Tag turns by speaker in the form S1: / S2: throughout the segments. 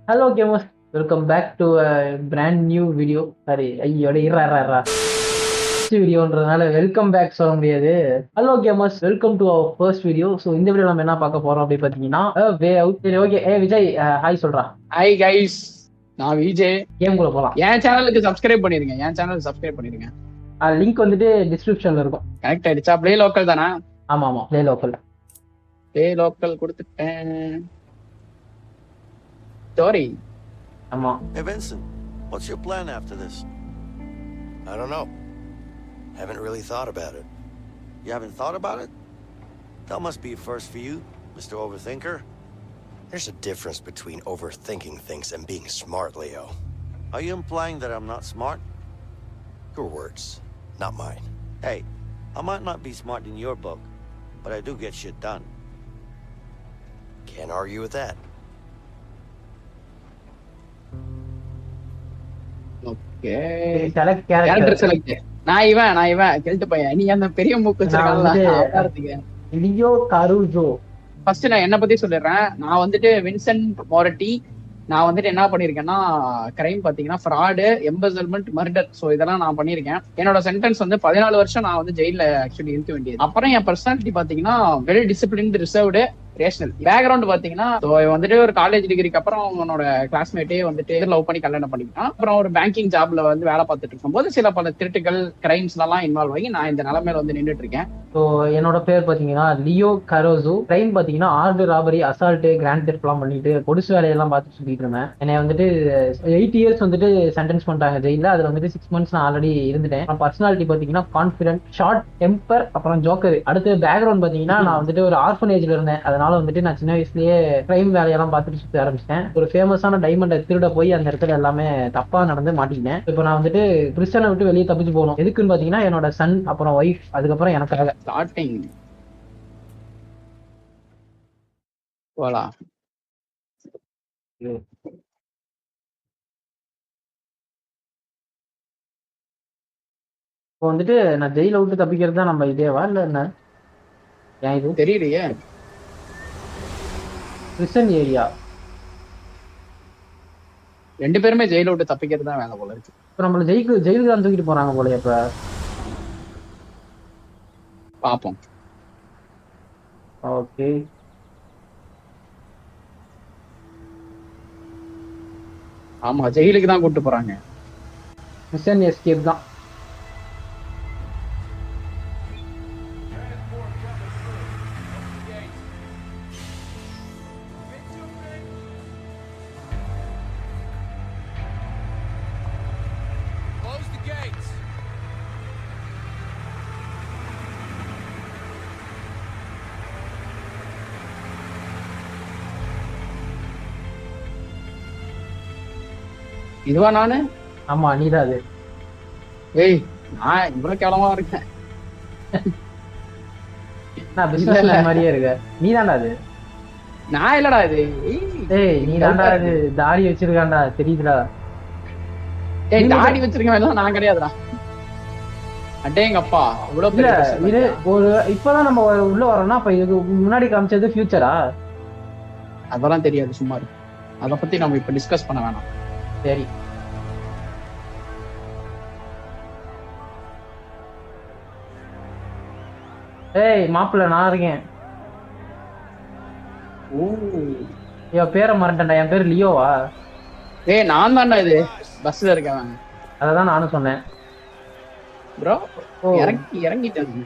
S1: Hello gamers, welcome back to brand new video. Sorry, ஐயோட இரா வீடியோன்றதுனால வெல்கம் பேக் சொல்ல முடியாது. Hello gamers, welcome to our first video. So இந்த video நம்ம என்ன பார்க்க போறோம் அப்படி பார்த்தீங்கன்னா வே அவுட். சரி, ஓகே. விஜய், ஹாய் சொல்றா.
S2: ஹாய் கைஸ், நான் விஜய்.
S1: கேம்குள்ள போலாம்.
S2: என் சேனலுக்கு சப்ஸ்கிரைப் பண்ணிருங்க.
S1: லிங்க் வந்துட்டு டிஸ்கிரிப்ஷன்ல இருக்கும்.
S2: கனெக்ட் ஆயிடுச்சா? ப்ளே லோக்கல் தானா?
S1: ஆமா, ப்ளே லோக்கல்.
S2: ப்ளே லோக்கல் கொடுத்துட்டேன். ஸ்டோரி.
S1: ஆமா.
S3: Hey Vincent, what's your plan after this?
S4: I don't know. Haven't really thought about it.
S3: You haven't thought about it? That must be a first for you, Mr. Overthinker.
S4: There's a difference between overthinking things and being smart, Leo.
S3: Are you implying that I'm not smart?
S4: Your words, not mine.
S3: Hey, I might not be smart in your book, but I do get shit done.
S4: Can't argue with that.
S2: Okay,
S1: select
S2: character
S1: character.
S2: Select. நான் இவன் guilt பையன். நீ அந்த பெரிய மூக்கு வச்சிருக்காங்க.
S1: Leo காருசோ.
S2: First நான் என்ன பத்தி சொல்லிடுறேன். நான் வந்துட்டு வின்சென்ட் மோரட்டி. நான் வந்துட்டு என்ன பண்ணிருக்கேன்னா, கிரைம் பாத்தீங்கன்னா ஃப்ராடு, எம்பசல்மெண்ட், மர்டர். ஸோ இதெல்லாம் நான் பண்ணிருக்கேன். என்னோட சென்டென்ஸ் வந்து 14 வருஷம் நான் வந்து ஜெயில ஆக்சுவலி இருக்க வேண்டியது. அப்புறம் என் பர்சனாலிட்டி பாத்தீங்கன்னா well disciplined, reserved, rational. Background பாத்தீங்கன்னா வந்துட்டு ஒரு காலேஜ் டிகிரிக்கு அப்புறம் அவனோட கிளாஸ்மேட்டே வந்துட்டு லவ் பண்ணி கல்யாணம் பண்ணிக்கிட்டான். அப்புறம் ஒரு பேங்கிங் ஜாப்ல வந்து வேலை பார்த்துட்டு இருக்கும்போது சில பல திருட்டுகள், கிரைம்ஸ்ல எல்லாம் இன்வால்வ் ஆகி நான் இந்த நிலைமையில வந்து நின்றுட்டு இருக்கேன்.
S1: ஸோ என்னோட பேர் பார்த்தீங்கன்னா லியோ கரோசோ. கிரைம் பார்த்தீங்கன்னா ஆர்டு, ராபரி, அசால்ட்டு, கிராண்ட் தெஃப்ட் எல்லாம் பண்ணிட்டு பொடிசு வேலையெல்லாம் பார்த்து சுத்திட்டு இருந்தேன். என்னை வந்துட்டு 8 இயர்ஸ் வந்துட்டு சென்டென்ஸ் பண்ணிட்டாங்க ஜெயில. அதுல வந்துட்டு 6 months நான் ஆல்ரெடி இருந்துட்டேன். பர்சனாலிட்டி பார்த்தீங்கன்னா கான்ஃபிடென்ட், ஷார்ட் டெம்பர், அப்புறம் ஜோக்கர். அடுத்து பேக்ரவுண்ட் பார்த்தீங்கன்னா நான் வந்துட்டு ஒரு ஆர்ஃபனேஜ்ல இருந்தேன். அதனால வந்துட்டு நான் சின்ன வயசுலயே கிரைம் வேலையெல்லாம் பார்த்துட்டு சுத்த ஆரம்பிச்சிட்டேன். ஒரு ஃபேமஸான டைமண்டை திருட போய் அந்த இடத்துல எல்லாமே தப்பா நடந்து மாட்டிக்கிட்டேன். இப்போ நான் வந்துட்டு பிரிஸ்டனை விட்டு வெளியே தப்பிச்சு போகணும். எதுக்குன்னு பார்த்தீங்கன்னா என்னோட சன், அப்புறம் ஒய்ஃப், அதுக்கப்புறம் எனக்காக.
S2: ஸ்டார்டிங் போலா.
S1: இப்போ வந்துட்டு நான் ஜெயில விட்டு தப்பிக்கிறது தான் நம்ம இதேவா இல்ல என்ன? ஏன் இது
S2: தெரியலையே.
S1: Prison area.
S2: ரெண்டு பேருமே ஜெயில விட்டு தப்பிக்கிறது தான் வேலை போல இருக்கு.
S1: இப்போ நம்மள ஜெயிலுக்கு தான் தூக்கிட்டு போறாங்க போல. இப்ப
S2: பாப்போம்.
S1: ஓகே,
S2: ஆமா, ஜெயிலுக்கு தான் கூட்டு போறாங்க.
S1: மிஷன் எஸ்கேப் தான்.
S2: இதுவா நானு?
S1: ஆமா, நீதான் அது.
S2: ஏய், நான் இவ்வளவு கேவலமா இருக்கேன்.
S1: நான் பிசினஸ் மாதிரியே இருக்க. நீதான்டா அது.
S2: நான் இல்லடா இது.
S1: ஏய், நீ தாண்டா அது. தாடி வச்சிருக்காண்டா, தெரியுதுடா.
S2: ஏய், தாடி வச்சிருக்கேன் எல்லாம் நான் கிடையாதுடா. அடேங்கப்பா, இவ்வளவு
S1: இல்ல
S2: பெரிய
S1: இது ஒரு இப்பதான் நம்ம உள்ள வரோம்னா, அப்ப இதுக்கு முன்னாடி காமிச்சது ஃபியூச்சரா?
S2: அதெல்லாம் தெரியாது, சும்மா இருக்கு. அத பத்தி நம்ம இப்ப டிஸ்கஸ் பண்ண வேணாம்.
S1: சரி. ஏய் மாப்பிள்ள, நான் இருக்கேன்.
S2: ஓ,
S1: என் பேரை மறந்துட்டேன்டா. என் பேர் லியோவா?
S2: ஏய், நான் தான்டா இது பஸ்ல இருக்கேன்.
S1: அததான் நானும் சொன்னேன்
S2: ப்ரோ. இறங்கிட்டேன்.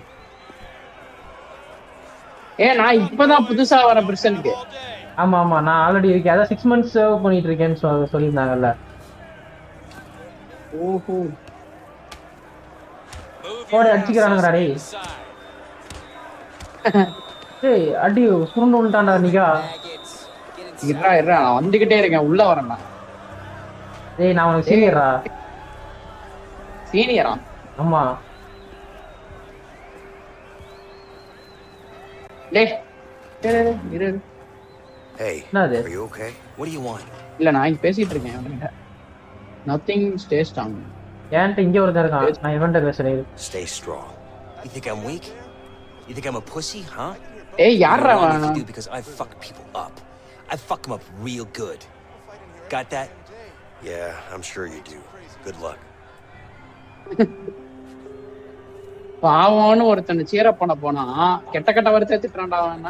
S2: நான் இப்பதான் புதுசா வர பிரசனுக்கு.
S1: ஆமா, நான் ஆல்ரெடி இருக்கேன். அதான் 6 months சர்வ் பண்ணிட்டு இருக்கேன்னு சொல்லியிருந்தாங்கல்ல.
S2: ஓஹோ,
S1: போட அடிச்சுக்கிறானுங்கடா டேய். ஏய், அடி சுருண்டு விட்டான்டா நிகா.
S2: இருடா, நான் வந்துகிட்டே இருக்கேன். உள்ள வரேன்டா.
S1: ஏய், நான் உனக்கு சீனியரா.
S2: சீனியரா?
S1: ஆமா.
S2: டேய் இரு.
S4: Hey,
S1: என்னது?
S4: are you okay? What do you want?
S2: இல்ல, நான் இங்க பேசிட்டு இருக்கேன் அவன்கிட்ட. Nothing stays down.
S1: ஏன்ட்ட இங்க ஒருத்தர் இருக்கான். நான் இவன்ட்ட பேசுறேன்.
S4: Stay strong. You think I'm weak? You think I'm a pussy, huh?
S2: ஏய், யாரா
S4: You know what I
S2: அவன்?
S4: do because I fuck people up. I fuck them up real good.
S3: Got that?
S4: Yeah, I'm sure you do. Good luck.
S2: பாவம்னு ஒருத்தனை cheer up பண்ண போனா கெட்ட கெட்ட வார்த்தை திட்டுறான்டா அவன்.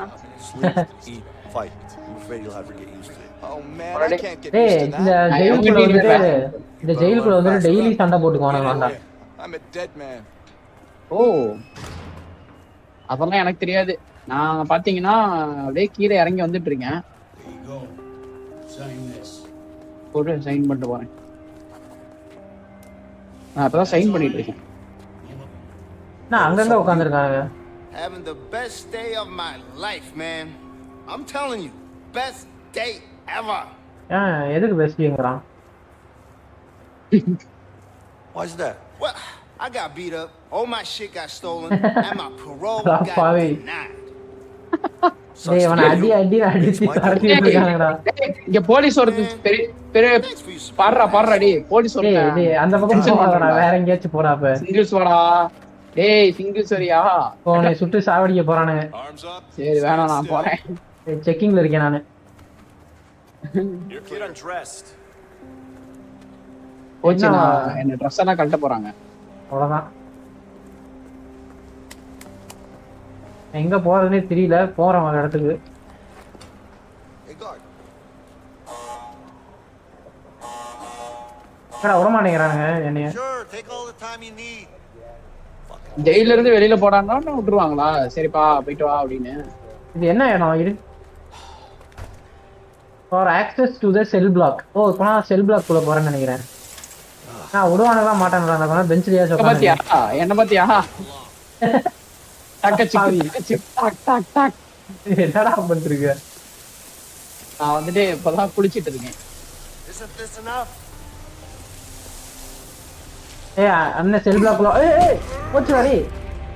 S3: Sleep, eat, fight. I'm afraid you'll have to get used to it.
S5: Oh man, I
S2: Already-
S5: can't get
S1: டேய்
S5: used to
S1: இந்த
S5: that.
S1: ஜெயிலுக்குள்ள
S2: உங்க
S1: வந்துட்டு
S2: team
S1: இந்த ஜெயிலுக்குள்ள வந்துட்டு டெய்லி சண்டை போட்டுக்குவானுங்களாண்டா.
S5: I'm a dead man.
S2: ஓ அதெல்லாம் எனக்கு தெரியாது. நான் பாத்தீங்கன்னா அப்படியே கீழே இறங்கி வந்துட்டு இருக்கேன்.
S3: There you go. Sign this.
S2: போட்டு சைன் பண்ணிட்டு போறேன். நான் இப்பதான் சைன் பண்ணிட்டு இருக்கேன்.
S1: நான் அங்கங்க உட்காந்துருக்காங்க.
S6: Having the best day of my life, man. I'm telling you, best day ever.
S1: ஏன் எதுக்கு பெஸ்டிங்கிறான்?
S3: Why's that?
S6: Well, I got beat up, all my shit got stolen, and my parole got
S1: Pavi.
S6: denied.
S1: டேய் அவனை அடி அடி அடிச்சு தரத்தி விட்டுருக்காங்கடா.
S2: டேய், இங்க police வருது. பெரிய பெரிய
S6: Thanks for your support.
S2: பாடுறா டேய் போலீஸ்
S1: டேய்
S2: வருது.
S1: டேய் அந்த பக்கம் போகாதடா, வேற எங்கேயாச்சும் போடா அப்ப.
S2: சிங்கிள்ஸ் வாடா. டேய் சிங்கிள்ஸ் வரியா?
S1: உன்னை சுட்டு சாவடிக்க போறானுங்க.
S5: Arms up.
S2: சரி வேணாம் நான் போறேன்.
S1: செக்கிங்ல இருக்கேன் நானு.
S3: Get undressed.
S2: போச்சு
S1: என்ன?
S2: நான் என்ன ட்ரெஸ் எல்லாம் கழட்ட போறாங்க.
S1: அவ்வளவுதான். எங்க போறதுன்னே தெரியல, போறோம் அந்த இடத்துக்கு.
S3: Hey, guard.
S1: என்னடா விட மாட்டேங்கிறானுங்க என்னைய.
S3: Sure, take all the time you need.
S2: ஜெயில இருந்து வெளியில போடான்னா விட்டுருவாங்களா? சரிப்பா போயிட்டு வா அப்படின்னு.
S1: இது என்ன இடம் இது? For access to the cell block. ஓ இப்போ நான் செல் பிளாக் குள்ள போறேன்னு நினைக்கிறேன். நான் விடுவானுங்களா மாட்டானுங்களா? அந்த பெஞ்சிலேயே
S2: பாத்தியா என்ன பாத்தியா?
S1: பாவி.
S2: டாக் டாக் டாக்.
S1: என்னடா பண்ணிருக்க?
S2: நான் வந்துட்டு இப்பதான் குளிச்சிட்டு இருக்கேன்.
S3: Isn't this enough?
S1: ஏய் அண்ணன் செல் பிளாக் குள்ள ஏய் போச்சு வாடி.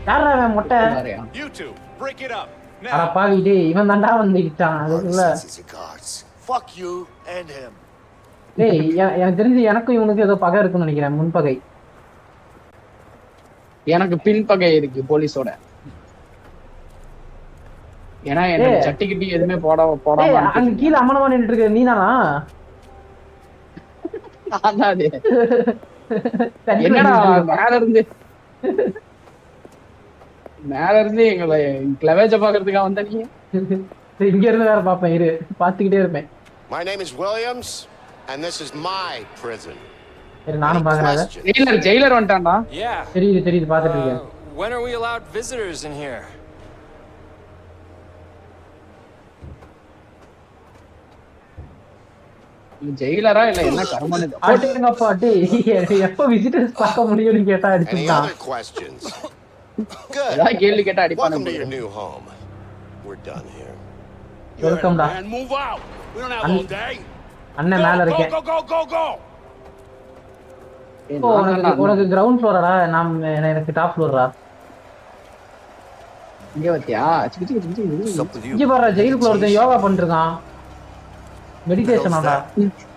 S1: யாரா அவன் மொட்டை?
S2: பாருயா.
S5: You two, break it up.
S1: அட
S5: Now.
S1: பாவி டேய் இவன் தான்டா வந்து இடிச்சான் அதுக்குள்ள.
S4: Sensitive guards.
S3: Fuck you and him.
S1: டேய் எனக்கு தெரிஞ்சு எனக்கும் இவனுக்கு ஏதோ பகை இருக்குன்னு நினைக்கிறேன், முன்பகை.
S2: எனக்கு பின்பகை இருக்கு போலீஸோட. ஏன்னா என்ன
S1: ஏய்.
S2: சட்டி கிட்டி எதுவுமே போடாம
S1: ஏய் அங்க கீழ அம்மனமா நின்னுட்டு இருக்க நீதானா?
S2: நான் தான் அது. என்னடா மேல இருந்து எங்களை கிளவேஜ பாக்குறதுக்கா வந்த நீங்க?
S1: இங்க இருந்து வேற பாப்பேன், இரு பாத்துக்கிட்டே இருப்பேன்.
S7: My name is Williams, and this is my prison.
S1: சரி நானும் பாக்குறேன்.
S7: Question.
S2: ஜெயிலர் வந்துட்டான்டா.
S8: Yeah.
S1: தெரியுது பாத்துட்டு இருக்கேன்.
S8: When are we allowed visitors in here?
S2: ஜெயிலரா இல்ல என்ன கர்மனது?
S1: பாட்டுங்கப்பா டேய் எப்ப விசிட்டர்ஸ் பார்க்க முடியும்னு கேட்டா
S7: Any
S1: அடிச்சுட்டான்.
S7: other questions? Good.
S2: ஏதாவது கேள்வி கேட்டா அடிப்பானு.
S7: Welcome to your new home. We're done here.
S1: வெல்கம்டா.
S3: Man, move out. We don't have
S1: I'm-
S3: all day.
S1: அண்ணன் மேல இருக்கேன்.
S3: Go.
S1: ஓ உனக்கு கிரவுண்ட் ஃப்ளோரடா? எனக்கு டாப் ஃப்ளோரா?
S2: இங்க வத்தியா? சிக்கு சிக்கு சிக்கு
S3: What's
S2: சிக்கு.
S3: up with
S1: இங்க
S3: you?
S1: பாரு ஜெயிலுக்குள்ள ஒருத்தன் யோகா பண்ணிருக்கான். மெடிடேஷனாடா.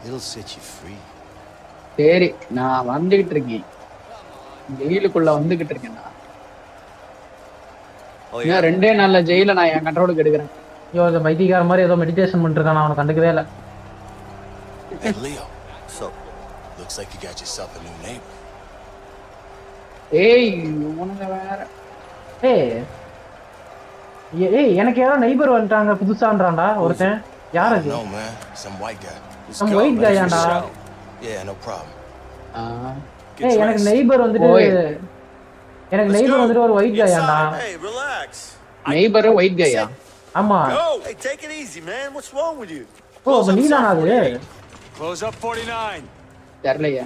S4: It'll set you free.
S2: சரி நான் வந்துகிட்டு இருக்கேன். ஜெயிலுக்குள்ள வந்துகிட்டு இருக்கேன் நான்.
S3: Oh
S2: இன்னும் 2 நாள்ல ஜெயில நான் என் கண்ட்ரோலுக்கு எடுக்கிறேன்.
S1: ஐயோ இந்த பைத்தியக்கார மாதிரி ஏதோ மெடிடேஷன் பண்ணிருக்கான், நான் அவனை கண்டுக்கவே இல்ல.
S4: Hey, Leo.
S3: So,
S4: Looks like you got yourself a new neighbor.
S2: ஏய் உனக்கு வேற.
S1: ஏய் எனக்கு யாரோ நெய்பர் வந்துட்டாங்க புதுசான்றான்டா ஒருத்தன். யார் அது?
S4: No, man. Some white guy.
S1: நம்ம ஒயிட் கையாண்டா.
S4: Yeah, no problem.
S3: get
S1: எனக்கு
S3: dressed.
S1: நெய்பர் வந்துட்டு
S2: ஓய்.
S1: எனக்கு
S3: Let's
S1: நெய்பர்
S3: go.
S1: வந்துட்டு ஒரு ஒயிட் கையாண்டா.
S3: Inside. Hey, relax.
S2: Neighbour white கையா?
S1: ஆமா.
S3: Go. Hey, take it easy, man. What's wrong with you?
S1: ஓ அப்ப நீதானா அது?
S3: Close up 49.
S2: தெரியலையா?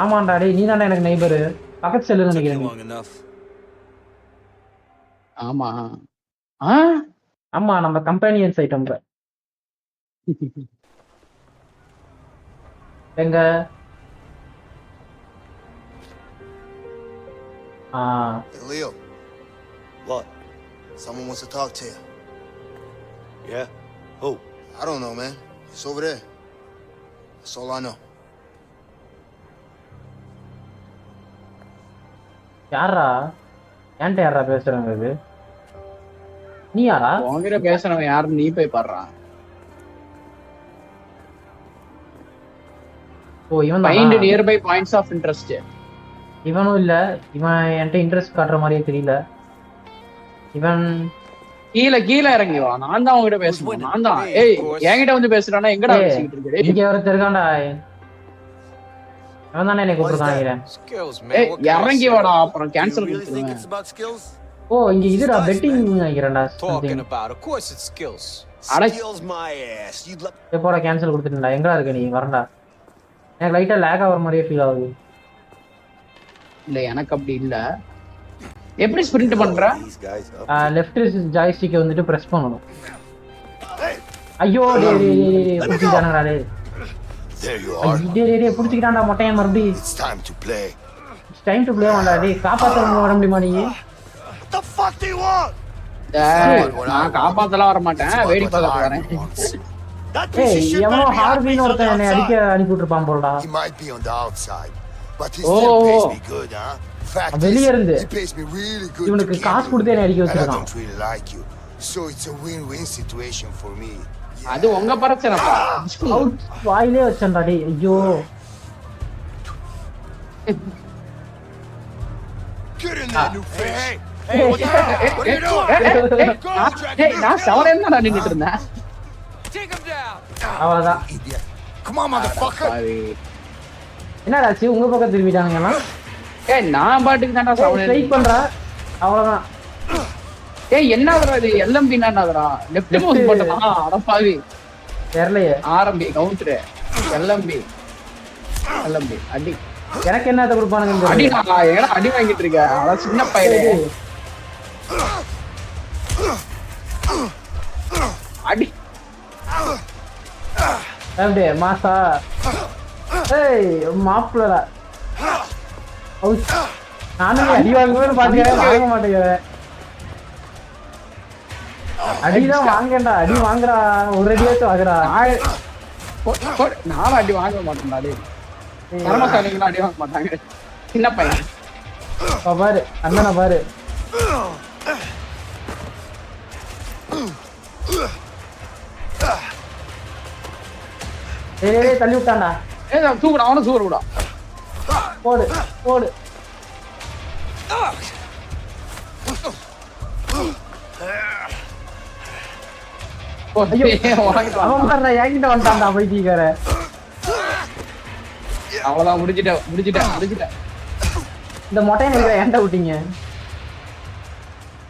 S1: ஆமாண்டா டேய் நீதானே எனக்கு நெய்பர். பக்கத்து செல்லுன்னு
S3: Took you
S1: நினைக்கிறேன்.
S3: long enough.
S2: ஆமா.
S1: ஆமா நம்ம கம்பெனியன்ஸ் ஐட்டம். எங்க
S7: Hey, Leo.
S3: What?
S7: Someone wants to talk to you.
S3: Yeah? Who?
S7: I don't know, man. It's over there. That's all I know.
S1: யாரா? என்கிட்ட யாரா பேசுறாங்க இது? நீ யாரா?
S2: உங்ககிட்ட பேசுறவன் யாருன்னு நீ போய் பாடுறான்.
S1: ஓ இவன்
S2: ஃபைண்ட்
S1: தான்
S2: நியர்பை பாயிண்ட்ஸ் ஆஃப் இன்ட்ரெஸ்ட்.
S1: இவனும் இல்ல, இவன் என்கிட்ட இன்ட்ரெஸ்ட் காட்டுற மாதிரியே தெரியல. இவன்
S2: கீழ இறங்கி வா, நான் தான் உங்ககிட்ட பேசணும். நான் தான் ஏய் என்கிட்ட வந்து பேசுறானா எங்கடா பேசிக்கிட்டு இருக்க?
S1: இங்க ஒருத்தர் இருக்கான்டா, அவன் தானே என்னை கூப்பிட்டுருக்கான்.
S8: Skills,
S2: ஏய்
S8: man. What
S2: இறங்கி
S8: can I
S2: வாடா, அப்புறம்
S3: You
S2: கேன்சல்
S3: really think
S2: பண்ணிடுவேன்.
S3: it's about skills?
S1: ஓ இங்க இதுடா bedding நினைக்கிறேன்டா.
S8: say? Talking about? Of course it's skills.
S3: Skills my ass. You'd love.
S1: எப்போட கேன்சல் கொடுத்துட்டா, எங்கடா இருக்க நீ? வரண்டா. எனக்கு லைட்டா லேக் ஆகிற மாதிரியே ஃபீல் ஆகுது.
S2: இல்ல எனக்கு அப்படி இல்ல. எப்படி ஸ்பிரிண்ட் பண்ற?
S3: These guys up.
S1: லெஃப்ட் ஜாய்ஸ்டிக்கை வந்துட்டு பிரஸ் பண்ணணும். ஐயோ புடிச்சிட்டானுங்கடா டேய்.
S7: There you are.
S1: டேய் புடிச்சிட்டான்டா மொட்டையன் மறுபடியும்.
S7: It's time to play.
S1: Time to play வாடா டேய். காப்பாத்த வர முடியுமா நீ?
S3: What the fuck do you want?
S2: நான் காப்பாத்தலாம் வர மாட்டேன்,
S7: It's
S2: வேடி
S7: what
S2: பார்க்க வரேன்.
S7: Harvey wants.
S3: That piece
S1: ஏய்
S3: of shit
S1: எவனோ
S3: better be
S1: ஹார்வின்னு
S3: happy
S1: ஒருத்தன் என்னை அடிக்க அனுப்பி விட்டுருப்பான் போலடா.
S7: He might be on the outside, but he
S2: Oh.
S7: still pays me good, huh? Fact
S1: வெளிய
S7: is,
S1: இருந்து.
S7: he pays me really good to
S1: இவனுக்கு
S7: kill
S1: காசு
S7: you.
S1: கொடுத்து என்னை அடிக்க
S7: And I
S1: வச்சிருக்கான்.
S7: don't really like you, so it's a win-win situation for me.
S2: அது உங்க பிரச்சனைப்பா.
S1: அவுட் வாயிலே வச்சேன்டா டேய். ஐயோ
S7: Get in there, new
S3: Hey,
S7: face.
S3: hey, hey, what the hell? What are you doing? Go,
S2: ஏய் நான் சவரேன்னு தான் நின்னுட்டு இருந்தேன்.
S8: Take him down.
S1: அவ்வளவுதான்.
S7: Idiot. Come on, motherfucker.
S2: பாவி.
S1: என்னடாச்சு உங்க பக்கம் திரும்பிட்டானுங்கலாம்?
S2: ஏய் நான் பாட்டுக்கு தான்டா சவரேன்.
S1: ஸ்ட்ரைக் பண்றா. அவ்வளவுதான்.
S2: ஏய் என்னதுடா இது? எல்எம்பி என்னதுடா? லெஃப்ட் மவுஸ் பட்டனா? அட பாவி.
S1: தெரியலையே.
S2: RMP counter. எல்எம்பி அடி.
S1: எனக்கு என்னத்த கொடுப்பானுங்கன்னு
S2: அடி
S1: தெரியல.
S2: நான் ஏடா அடி வாங்கிட்டு இருக்க? அட சின்ன பையலே. அடி.
S1: அப்படியே மாசா. ஏய் மாப்ளடா. அவுட். நானும் அடி வாங்குவேன்னு பாத்துக்கிறேன், வாங்க மாட்டேங்கிறேன். அடிதான் வாங்கேன்டா, அடி வாங்குறா. ஒரு அடியாச்சும் வாங்குறா.
S2: நானும் அடி வாங்க மாட்டேன்டா டேய். பரமசாலிங்களா அடி வாங்க மாட்டாங்க. சின்ன பையன்.
S1: பாரு அண்ணனை பாரு. ஏய் தள்ளி விட்டான்டா.
S2: ஏய் தூக்குடா, அவனும் சூறு விடா.
S1: போடு போடு. ஐயோ அவன் பாருடா என்கிட்ட வந்துட்டான்டா பைத்தியக்கார.
S2: அவ்வளவுதான் முடிச்சிட்டேன்.
S1: இந்த மொட்டையை நீங்க ஏன்டா விட்டீங்க?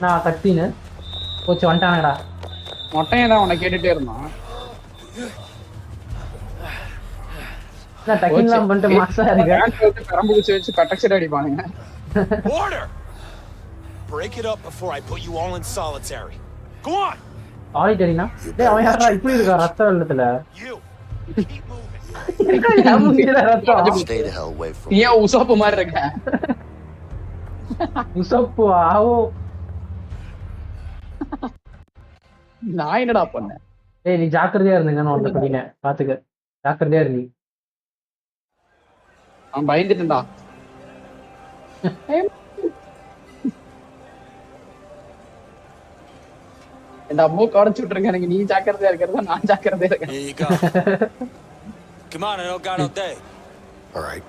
S1: நான் சக்தின்னு போச்சு வந்துட்டானுங்கடா.
S2: மொட்டையன் தான் உன்னை கேட்டுட்டே இருந்தான்.
S1: நான் டக்கின்லாம் பண்ணிட்டு மாசா இருக்கேன்.
S2: கரம்பு குச்சி வச்சு பெட்டக்ஸிட் அடிப்பானுங்க.
S5: Order! Break it up before I put you all in solitary. Go on!
S1: ஆடிட்டரினா டேய் அவன் யாரா இப்படி இருக்கா ரத்த வெள்ளத்துல?
S5: You! Keep moving.
S1: என் மூஞ்சில ரத்தம்.
S3: Stay the hell away from
S2: நீ ஏன் உசோப்பு மாதிரி இருக்க?
S1: உசப்பு ஆவோ.
S2: நான் என்னடா பண்ணேன்?
S1: டேய் நீ ஜாக்கிரதையா இருந்தீங்கன்னு ஒருத்த சொல்லினேன், பாத்துக்க ஜாக்கிரதையா இருந்தீ.
S2: அவன் பயந்துட்டா. என்டா மூக்கு உடைச்சு விட்டுருங்க. எனக்கு நீ ஜாக்கிரதையா இருக்கிறதா நான் ஜாக்கிரதையா இருக்கேன்.
S8: Here you go. Come on, I don't got all day.
S7: All right,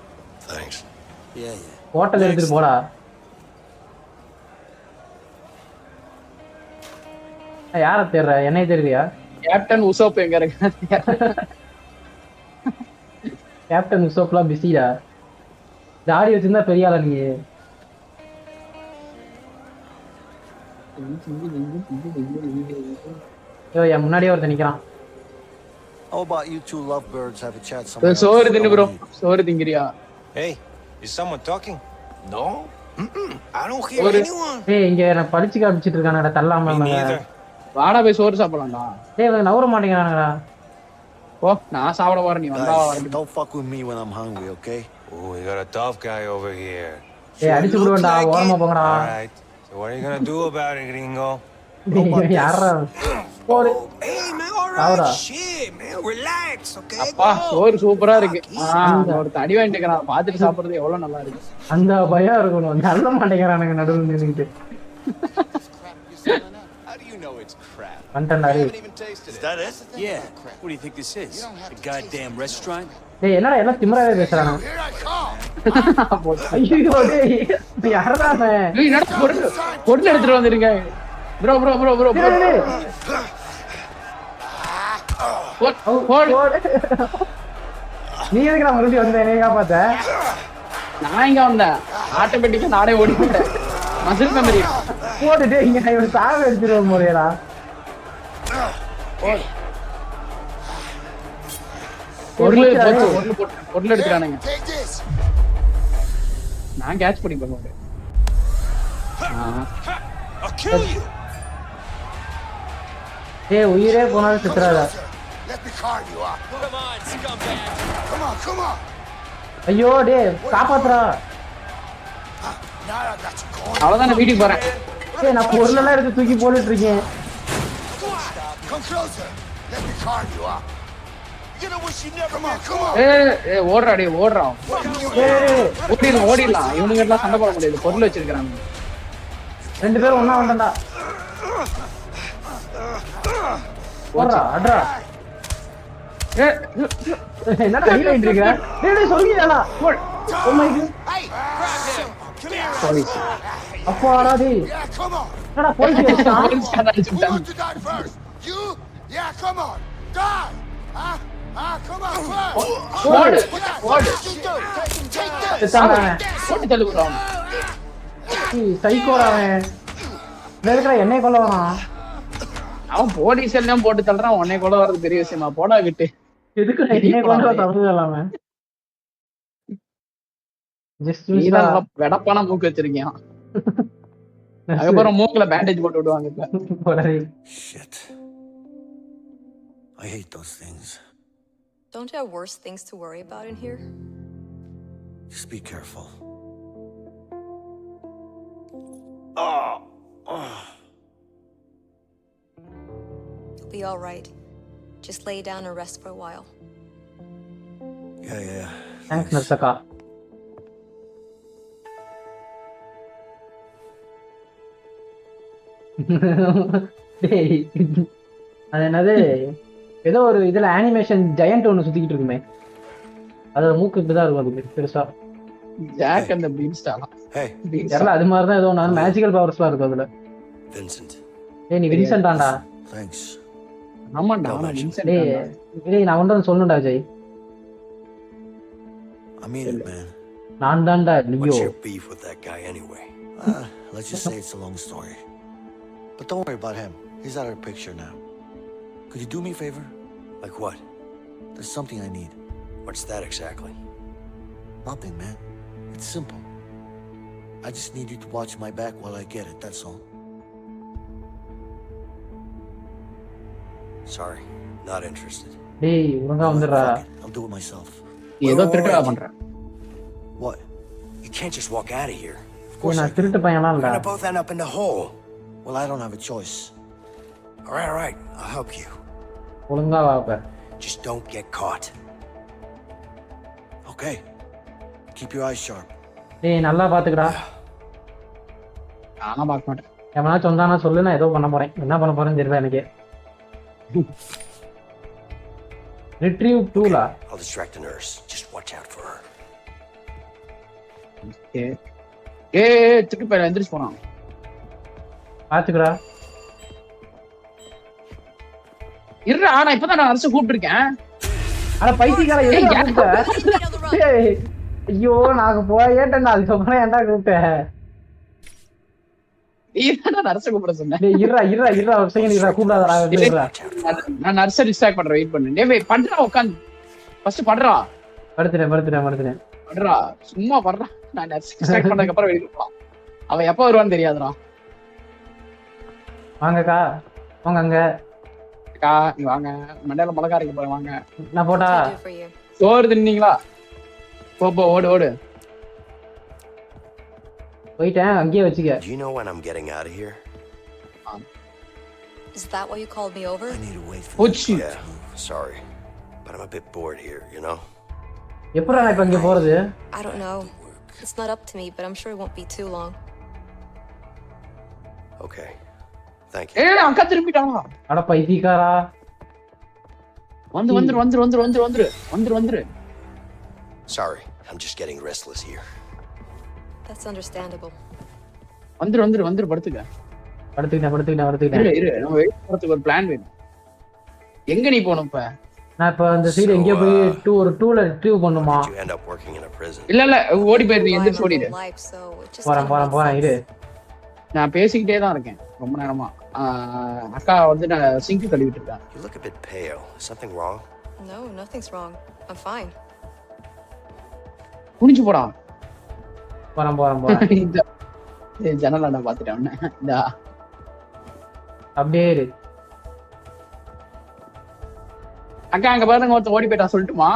S7: thanks.
S8: Yeah.
S1: Hotel எடுத்துட்டு போடா. யார தேடுற? என்னை தேடுறியா?
S2: கேப்டன் உசோப் எங்க இருக்க?
S1: கேப்டன் உசோப்லாம் பிஸிடா. தாடி வச்சிருந்தா பெரிய ஆளா நீ. ஐயோ என் முன்னாடியே ஒருத்தன் நிக்கிறான்.
S3: How about you two lovebirds have a chat somewhere?
S2: சோறு தின்னு ப்ரோ. சோறு திங்கிறியா?
S8: Hey, is someone talking?
S3: No? I don't hear
S2: What is-
S3: anyone.
S1: டேய் இங்க என்ன படிச்சு காமிச்சிட்டு இருக்கானடா தள்ளாம.
S8: Me neither.
S2: வாடா போய் சோறு சாப்பிடலாம்டா.
S1: டேய் இவங்க நவர மாட்டேங்கிறானுங்கடா.
S2: ஓ நான் சாப்பிட போறேன், நீ வந்தா
S3: Guys,
S2: வரேன்.
S3: don't fuck with me when I'm hungry, okay?
S8: Oh, we got a tough guy over here.
S1: டேய் அடிச்சு விடுவேன்டா, ஓரமா போங்கடா.
S8: All right. So what are you gonna do about it, gringo?
S1: யாரா போடு.
S8: Hey, man, all
S1: Ahora.
S8: right. Shit, man, relax, okay?
S2: அப்பா சோறு சூப்பரா இருக்கு. ஒரு தடி வாங்கிட்டு இருக்கான், பாத்துட்டு சாப்பிடுறது எவ்வளவு நல்லா இருக்கு.
S1: அந்த பயம் இருக்கணும். நல்ல மாட்டேங்கிறானுங்க நடுவில் நின்னுக்கிட்டு.
S5: How do you know it's crap.
S1: Content aari.
S5: Haven't even tasted
S3: Is
S5: it.
S3: that it?
S8: Yeah. What do you think this is? A goddamn restaurant?
S1: டேய் என்னடா எல்லாம் திமிராவே பேசுறானே.
S6: Here I come.
S1: ஐயோ டேய் நீ யாரடா அவன்?
S2: ஏய் என்னடா பொருள் எடுத்துட்டு வந்திருங்க. ப்ரோ.
S1: டேய், டேய். நீ எதுக்கு நான் மறுபடியும் வந்த என்னைய காப்பாத்த?
S2: நான் இங்க வந்தேன். ஆட்டோமேட்டிக்கா நானே ஓடிட்டேன். Muscle memory.
S1: போட்டுட்டு இங்க இவன் சாவ எடுத்துட்டு போறியடா.
S2: பொருள் எடுத்துறானுங்க.
S6: Take this.
S2: நான் கேட்ச் பண்ணி போறேன்.
S5: I'll kill you.
S1: டேய் உயிரே போனாலும் சித்ராதா.
S6: Let me carve you up.
S5: Come on, scumbag.
S6: Come on.
S1: ஐயோ டேய் காப்பாத்துறா.
S6: Now I got you cornered.
S2: அவ்வளவுதான் வீட்டுக்கு போறேன்.
S1: டேய் நான் பொருளெல்லாம் எடுத்து தூக்கி போட்டுட்டு இருக்கேன்.
S6: Come closer. Let me carve you up.
S5: You know what? You never.
S6: Come on.
S2: ஏய் ஓடுறா.
S1: டேய்
S2: ஓடிடலாம். இவனுங்க எல்லாம் சண்டை போட முடியாது. பொருள் வச்சிருக்காங்க.
S1: ரெண்டு பேரும் ஒண்ணா வந்தடா. ஓடுறா அட்ரா. என்னடா ஹீல் ஆயிட்டு இருக்க? டேய் சொல்லிடா. Oh my God.
S6: Hey,
S5: Come here.
S2: Sorry.
S1: அப்பாடா டேய்.
S6: yeah, come on.
S1: என்னடா போலீஸ் கேஸ்டா?
S6: Who wants to die first? You? Yeah, come on. Die. Huh? Come on, first.
S2: ஓடு.
S6: Take this.
S1: செத்தானே.
S2: ஓடி தள்ளு bro.
S1: சைக்கோடா அவன். வேறக்கற என்னைய கொல்ல வேணாம்.
S2: அவன் போலீஸ் எல்லாம் போட்டு தள்ளுறான். உன்னை கொலை வரது பெரிய விஷயமா? போடா விட்டு.
S1: எதுக்கு என்னைய கொல்ல தரலாமே. ஜஸ்ட்
S2: நீதான் வெடப்பான மூக்கு வச்சிருக்கியான். அதுக்கப்புறம் மூக்குல பேண்டேஜ் போட்டு விடுவாங்க இப்ப.
S3: Shit. I hate those things.
S9: Don't you have worse things to worry about in here?
S3: Just be careful.
S9: You'll be all right. Just lay down and rest for a while.
S3: Yeah.
S1: Thanks நர்சக்கா. டேய் அது என்னது ஏதோ ஒரு இதுல animation giant ஒன்னு சுத்திக்கிட்டு இருக்குமே. அதோட மூக்கு இப்படிதான் இருக்கும் அதுக்கு பெருசா.
S2: ஜாக் அந்த பீம் ஸ்டாரா.
S3: Hey,
S1: தெரியல அது மாதிரி தான் ஏதோ நான் மேஜிக்கல் பவர்ஸ்லாம் இருக்கும் அதுல.
S3: Vincent.
S1: டேய் நீ வின்சென்டாண்டா.
S3: Thanks.
S2: ஆமாண்டா.
S3: No mention.
S1: டேய் நான் ஒன்று சொல்லணும்டா Jai.
S3: I mean it, man.
S1: நான் தான்டா Leo.
S4: What's your beef with that guy anyway?
S3: Let's just say it's a long story. But don't worry about him. He's out of the picture now. Could you do me a favor?
S4: Like what?
S3: There's something I need.
S4: What's that exactly?
S3: Nothing, man. It's simple. I just need you to watch my back while I get it, that's all.
S4: Sorry, not interested.
S1: டேய் ஒழுங்கா வந்துடுறா.
S3: Fuck it, I'll do it myself.
S2: நீ ஏதோ திருட்டு பண்ற.
S3: What?
S4: You can't just walk out of here.
S3: Of
S1: டேய்
S3: course I
S1: நான்
S3: can.
S1: திருட்டு பையன்லாம்
S4: We're
S1: இல்ல.
S4: gonna both end up in the hole.
S3: Well, I don't have a choice.
S4: All right, I'll help you.
S1: ஒழுங்கா வாப்ப.
S4: Just don't get caught.
S3: Okay. Keep your eyes sharp.
S1: டேய் நல்லா பாத்துக்கடா.
S2: நானா பார்க்க மாட்டேன்.
S1: எவனாச்சும் வந்தானா சொல்லு நான் ஏதோ பண்ண போறேன். என்ன பண்ண போறேன்னு தெரியல எனக்கு. Retrieve டூலா.
S4: I'll distract the nurse. Just watch out for her.
S2: திருட்டு பையன் எந்திரிச்சு போனான்.
S1: பாத்துக்கடா.
S2: இருடா நான் இப்பதான் அரசு கூப்பிட்டு இருக்கேன்.
S1: அட பைத்தியக்கார எதுக்கு கூப்பிட்ட? டேய் ஐயோ நாங்க போயேட்டேன்டா அதுக்கப்புறம் ஏன்டா கூப்பிட்ட?
S2: நீதான் நர்ஸை கூப்பிட சொன்னேன்.
S1: டேய் இருடா ஒரு செகண்ட் இருடா கூப்பிடாதடா இருடா.
S2: நான் நர்ஸை டிஸ்ட்ராக்ட் பண்றேன். வெயிட் பண்ணு. டேய் வெயிட் பண்றா உட்காந்து. ஃபர்ஸ்ட் பண்றா.
S1: படுத்துறேன்.
S2: பண்றா. சும்மா பண்றா. நான் நர்ஸ் டிஸ்ட்ராக்ட் பண்ணதுக்கு அப்புறம் வெளிய போலாம். அவன் எப்ப வருவான்னு தெரியாதுடா.
S1: வாங்கக்கா. வாங்க அங்க.
S2: அக்கா நீ வாங்க. மண்டையில மிளகா அரைக்க போறேன் வாங்க.
S1: நான் போடா.
S9: What can I do for you?
S2: சோறு தின்னீங்களா? போ ஓடு.
S1: போயிட்டேன் அங்கேயே வச்சுக்க.
S4: Do you know when I'm getting out of here?
S9: Is that why you called me over?
S3: I need to wait for
S2: Pochi.
S4: Yeah, sorry. But I'm a bit bored here, you know?
S1: எப்படா நான் இப்ப இங்க போறது?
S9: I don't know. It's not up to me, but I'm sure it won't be too long.
S4: Okay. Thank you.
S2: ஏய் அக்கா திரும்பிட்டாங்களா?
S1: அட பைத்தியக்காரா.
S2: வந்துரு.
S4: Sorry, I'm just getting restless here.
S9: That's understandable.
S2: வந்துரு படுத்துக்க.
S1: படுத்துக்கிட்டேன்.
S2: இரு நம்ம வெயிட் பண்றதுக்கு ஒரு பிளான் வேணும். எங்க நீ போணும் இப்ப?
S1: நான் இப்ப அந்த சைடு எங்கேயோ போய் ஒரு டூல ரிட்ரீவ் பண்ணுமா?
S4: Did you end up working in a prison?
S2: இல்ல ஓடி போயிரு எந்திரிச்சு ஓடிடு.
S9: Life, so it just
S1: போறேன் இரு.
S2: நான் பேசிக்கிட்டே தான் இருக்கேன் ரொம்ப நேரமா. அக்கா வந்து நான் சிங்க் கழுவிட்டு இருக்கேன்.
S4: You look a bit pale. Something wrong?
S9: No, nothing's wrong. I'm fine.
S2: குனிஞ்சு போடா.
S1: போறேன்.
S2: இந்த ஜன்னல நான் பாத்துட்டேன் உன்னை. இந்தா
S1: அப்படியே இரு.
S2: அக்கா அங்க பாருங்க ஒருத்தன் ஓடி போயிட்டான் சொல்லட்டுமா?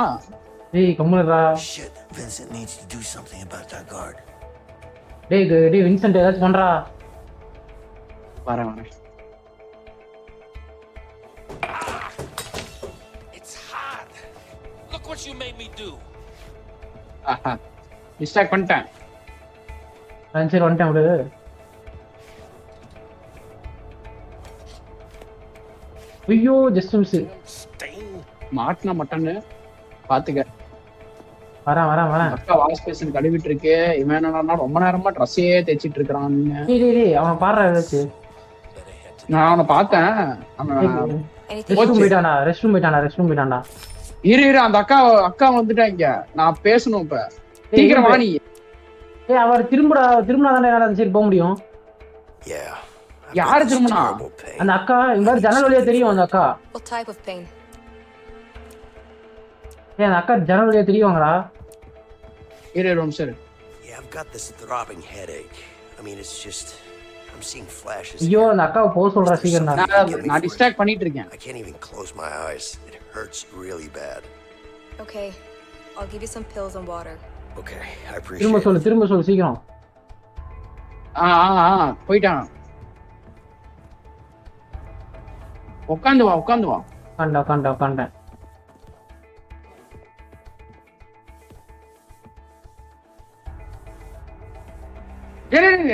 S1: டேய் கம்முனுடா.
S3: Shit, Vincent needs to do something about that guard.
S1: டேய் வின்சென்ட் ஏதாச்சும் பண்றா.
S2: வரேன்.
S8: It's hot. Look what you made me do.
S2: Distract பண்ணிட்டேன்.
S1: சரி வந்துட்டேன் விடு. ஐயோ ஜஸ்ட் மிஸ்.
S8: Stain.
S2: மாட்டினா மட்டன்னு பாத்துக்க.
S1: வரேன்.
S2: அக்கா வாஷ் பேஷன் கழுவிட்டு இருக்கு. இவன் என்னன்னா ரொம்ப நேரமா ட்ரெஸ்ஸே தேய்ச்சிட்டு இருக்கான்.
S1: டேய் அவன் பாடுறா ஏதாச்சும்.
S2: நான் அவனை பார்த்தேன். அவன்
S9: Anything?
S1: Rest room போயிட்டான்டா.
S2: இரு அந்த அக்கா வந்துட்டாங்க. நான் பேசணும் இப்ப. சீக்கிரம் வா நீ.
S1: ஏய் அவர் திரும்பினா தானே என்னால அந்த சைடு போக முடியும்.
S4: Yeah.
S2: யாரு திரும்பினா?
S1: அந்த அக்கா இந்த ஜன்னல் வழியா தெரியும் அந்த அக்கா.
S9: What type of pain?
S1: ஏய் அந்த அக்கா ஜன்னல் வழியா தெரியுவாங்கடா.
S2: இரு சரி.
S4: Yeah, I've got this throbbing headache. I mean, it's just I'm seeing flashes.
S1: ஐயோ அந்த அக்காவை போக சொல்றா சீக்கிரம்.
S2: நான் டிஸ்ட்ராக்ட் பண்ணிட்டு இருக்கேன்.
S4: I can't even close my eyes. It hurts really bad.
S9: Okay, I'll give you some pills and water.
S4: Okay, I appreciate it.
S1: திரும்ப சொல்லு சீக்கிரம்.
S2: போயிட்டான். உட்காந்து வா.
S1: உட்காண்டேன்.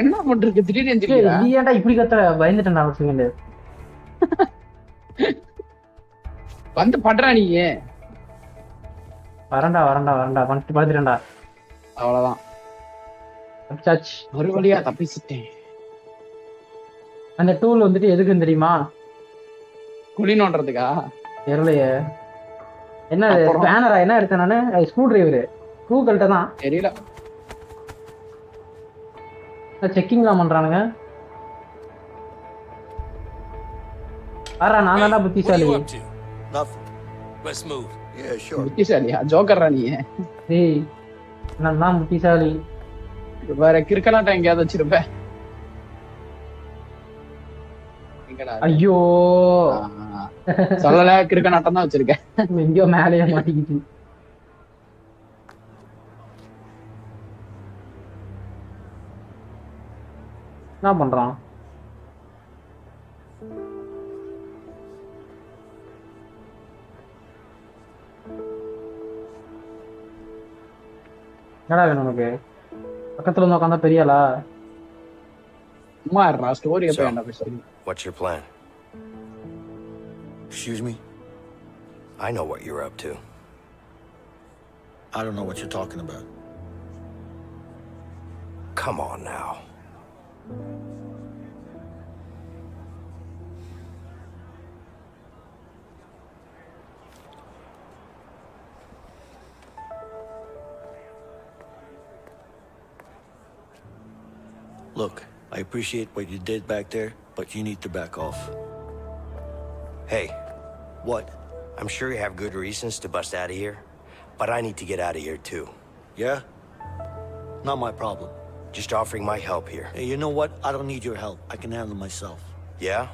S2: என்ன பண்றது திடீர்னு
S1: நீ ஏன்டா இப்படி கத்துற? பயந்துட்டேன் ஒரு செகண்ட்.
S2: வந்து பண்றா நீ.
S1: வரண்டா பண்ணிட்டு படுத்துட்டேன்டா.
S2: அவ்வளவுதான்.
S1: தப்பிச்சாச்சு.
S2: ஒரு வழியா தப்பிச்சிட்டேன்.
S1: அந்த டூல் வந்துட்டு எதுக்குன்னு தெரியுமா?
S2: குழி நோண்டுறதுக்கா?
S1: தெரியலையே. என்ன ஸ்பேனரா என்ன எடுத்தேன் நானு? Screw driver. ஸ்க்ரூ கல்ட்ட தான்.
S2: தெரியல.
S1: செக்கிங்லாம் பண்றானுங்க. நான் தான்டா
S8: What are
S1: புத்திசாலி.
S8: you up to?
S3: Nothing.
S8: Let's move.
S3: Yeah, sure.
S2: புத்திசாலியா? ஜோக்கர்ரா நீ.
S1: டேய் நான் தான் புத்திசாலி.
S2: வேற கிறுக்கனாட்டம் எங்கேயாவது வச்சிருப்ப.
S1: ஐயோ
S2: சொல்லல, கிறுக்கனாட்டம் தான் வச்சிருக்கேன்.
S1: எங்கேயோ மேலேயே மாட்டிக்கிச்சு. என்ன பண்றான்? என்னடா வேணும் உனக்கு? பக்கத்துல வந்து உட்காந்தா பெரியாளா?
S2: சும்மா இருடா, ஸ்டோரி எப்ப என்ன பேசுறீங்க?
S4: What's your plan?
S3: Excuse me?
S4: I know what you're up to.
S3: I don't know what you're talking about.
S4: Come on now.
S3: Look, I appreciate what you did back there, but you need to back off.
S4: Hey,
S3: What?
S4: I'm sure you have good reasons to bust out of here, but I need to get out of here too.
S3: Yeah? Not my problem.
S4: Just offering my help here.
S3: Hey, you know what? I don't need your help. I can handle myself.
S4: Yeah?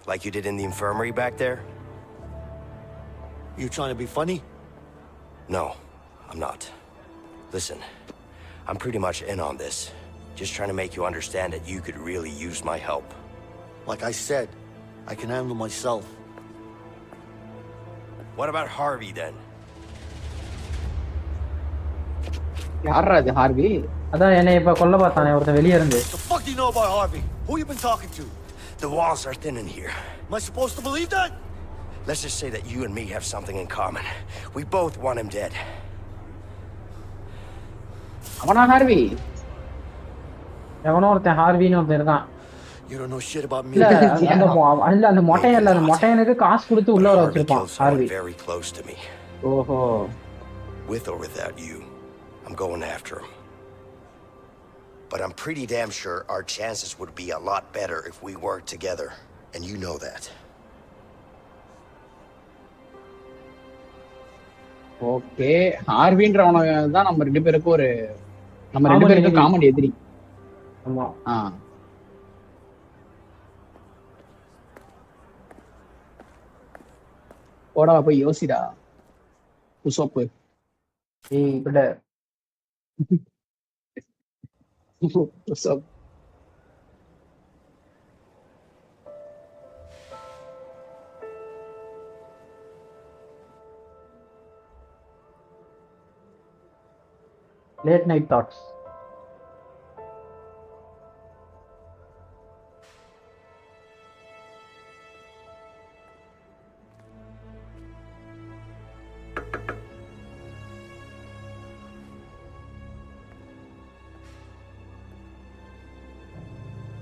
S4: Like you did in the infirmary back there?
S3: You trying to be funny?
S4: No, I'm not. Listen, I'm pretty much in on this. Just trying to make you understand that you could really use my help.
S3: Like I said, I can handle myself.
S4: What about Harvey then?
S2: யாரா இது Harvey?
S1: அதான் என்னை இப்ப கொல்ல பார்த்தானே ஒருத்தன் வெளியே இருந்து.
S3: The fuck do you know about Harvey? Who you been talking to?
S4: The walls are thin in here.
S3: Am I supposed to believe that?
S4: Let's just say that you and me have something in common. We both want him dead.
S2: அவனா Harvey?
S1: எவனோ ஒருத்தன் ஹார்வின்னு ஒருத்தன் இருக்கான்.
S3: You don't know shit about me.
S1: இல்ல அந்த மொட்டையன் இல்ல, அந்த மொட்டையனுக்கு காசு கொடுத்து உள்ள வர
S4: Hard to
S1: வச்சிருப்பான்
S4: kill someone
S1: Harvey.
S4: very close to me.
S1: ஓஹோ.
S4: With or without you, I'm going after him. But I'm pretty damn sure our chances would be a lot better if we worked together. And you know that.
S2: Okay, ஹார்வின்றவன தான் நம்ம ரெண்டு பேருக்கும் common எதிரி.
S1: ஆமா.
S2: போடா போய் யோசிடா. உசோப்பு.
S1: ஏய் பிட.
S2: உசோப்.
S1: Late night thoughts.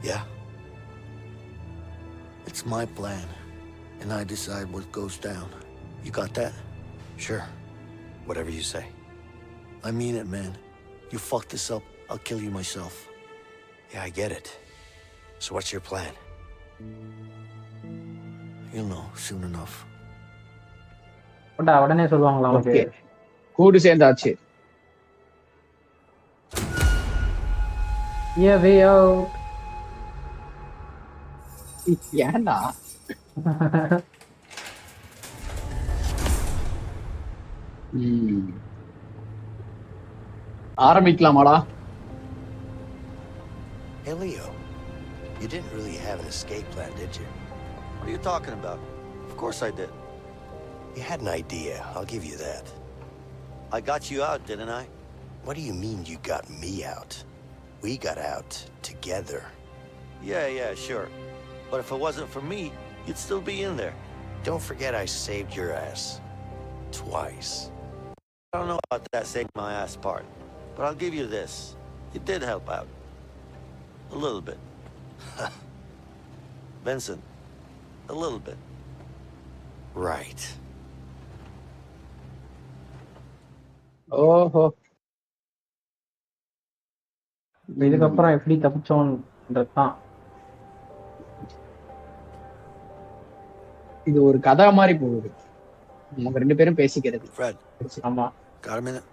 S3: Yeah. It's my plan, and I decide what goes down. You got that?
S4: Sure. Whatever you say.
S3: I mean it, man. You fuck this up, I'll kill you myself.
S4: Yeah, I get it. So what's your plan?
S3: You'll know soon enough.
S1: போடா உடனே சொல்வாங்களா
S2: okay. கூடு சேர்ந்தாச்சு.
S1: Yeah, way out.
S2: ஏன்டா? ஆரம்பிக்கலாமாடா?
S4: Hey, Leo. You didn't really have an escape plan, did you?
S3: What are you talking about? Of course I did.
S4: You had an idea, I'll give you that.
S3: I got you out, didn't I?
S4: What do you mean you got me out? We got out together.
S3: Yeah, sure. But if it wasn't for me, you'd still be in there.
S4: Don't forget I saved your ass. Twice.
S3: I don't know about that saving my ass part, but I'll give you this. It did help out. A little bit. Vincent, a little bit.
S4: Right.
S2: ஓஹோ.
S1: இதுக்கப்புறம் எப்படி தப்பிச்சோன்றதுதான்.
S2: இது ஒரு கதை மாதிரி போகுது. நம்ம ரெண்டு பேரும் பேசிக்கிறது.
S3: Fred,
S1: ஆமா.
S3: got a minute?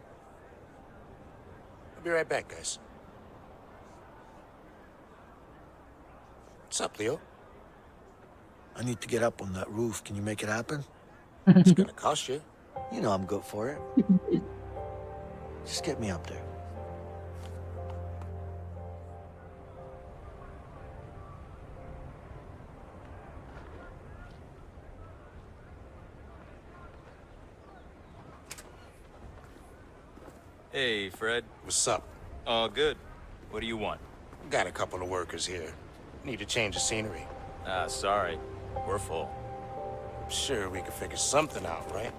S5: I'll be right back, guys. What's up, Leo?
S3: I need to get up on that roof. Can you make it happen?
S5: It's gonna cost you.
S3: You know I'm good for it. Just get me up there.
S8: Hey, Fred.
S5: What's up?
S8: All good. What do you want?
S5: Got a couple of workers here. Need to change the scenery.
S8: Sorry. We're full.
S5: Sure, we can figure something out, right?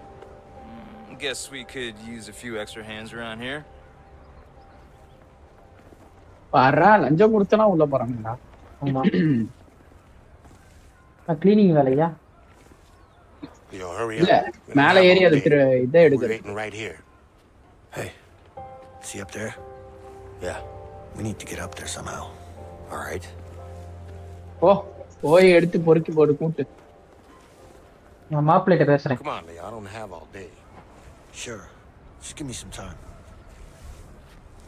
S8: Guess we could use a few extra hands around here.
S2: பாரா, லஞ்சம் கொடுத்தனா உள்ள போறாங்கடா.
S1: ஆமா. Cleaning வேலையா?
S5: Leo, hurry
S2: இல்ல,
S5: up.
S2: மேல ஏறி அது இதை எடுக்குது.
S5: We're waiting right here.
S3: Hey, see up there?
S4: Yeah.
S3: We need to get up there somehow.
S4: All right.
S2: போய் எடுத்து பொறுக்கி போடு கூட்டு.
S1: நான் மாப்பிள்ளைட்ட பேசுறேன்.
S5: Come on, Leo. I don't have all day.
S3: Sure. Just give me some time.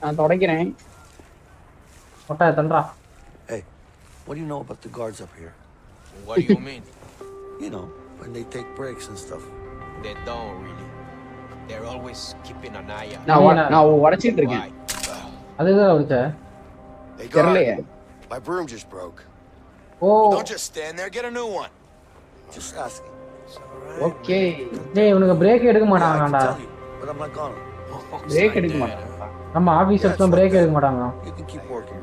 S2: நான் தொடக்கிறேன்.
S1: மொட்டை தள்ளுறா.
S3: Hey, what do you know about the guards up here?
S8: What do you mean?
S3: You know, when they take breaks and stuff.
S10: They don't really. They're always keeping an eye out.
S2: நான் உடைச்சிட்டு இருக்கேன்.
S1: அதுதான் உடைச்ச.
S4: Hey,
S2: தெரியலையே.
S4: guard. My broom just broke.
S5: Don't just stand there. Get a new one.
S3: Just asking.
S2: Okay.
S1: டேய் இவனுக்கு break எடுக்க
S3: Yeah, I can
S1: மாட்டாங்கடா.
S3: tell you, but I'm not gonna.
S2: Break எடுக்க மாட்டாங்க.
S1: நம்ம ஆபீசர்ஸ்லாம் பிரேக் எடுக்க மாட்டாங்க.
S3: You can keep working.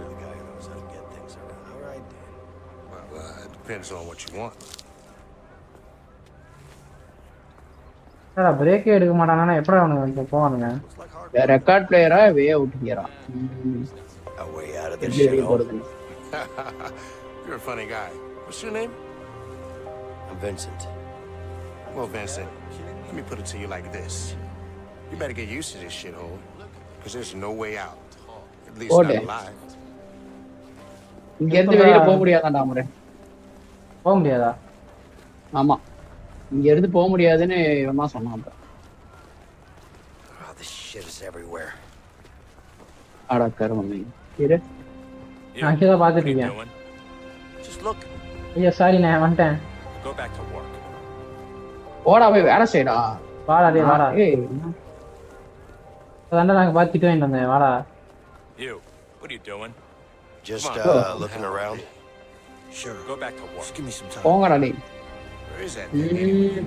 S11: Depends on what you want.
S1: என்னடா பிரேக்கே எடுக்க மாட்டாங்கன்னா எப்படி அவனுங்க போவானுங்க?
S2: ரெக்கார்ட் பிளேயரா வே அவுட் ஹியரா?
S4: A way out of this shithole.
S11: You're a funny guy. What's your name?
S4: I'm Vincent.
S11: Well, Vincent, let me put it to you like this. You better get used to this shithole, because there's no way out. At least not alive.
S2: இங்க இருந்து வெளியில போக முடியாதாடா முறை.
S1: போக முடியாதா?
S2: ஆமா. இங்க இருந்து போக முடியாதுன்னு இவன் தான் சொன்னான்.
S4: Oh, this shit is everywhere.
S2: ஆடா கருமமே. இரு.
S1: நான் இங்க தான் பாத்துட்டு இருக்கேன்.
S3: Just look.
S1: ஐயா சாரி நான் வந்துட்டேன்.
S8: Go back to work.
S2: ஓடா போய் வேலை செய்டா.
S1: வாடா டேய் வாடா.
S2: ஏய்.
S1: அதான் நாங்க பாத்துட்டு வந்தேன் வாடா.
S8: You. What are you doing?
S4: Just looking around.
S3: Sure.
S8: Go back to work.
S3: Just give me some time.
S2: போங்கடா டேய்.
S11: Where is that thing anyway?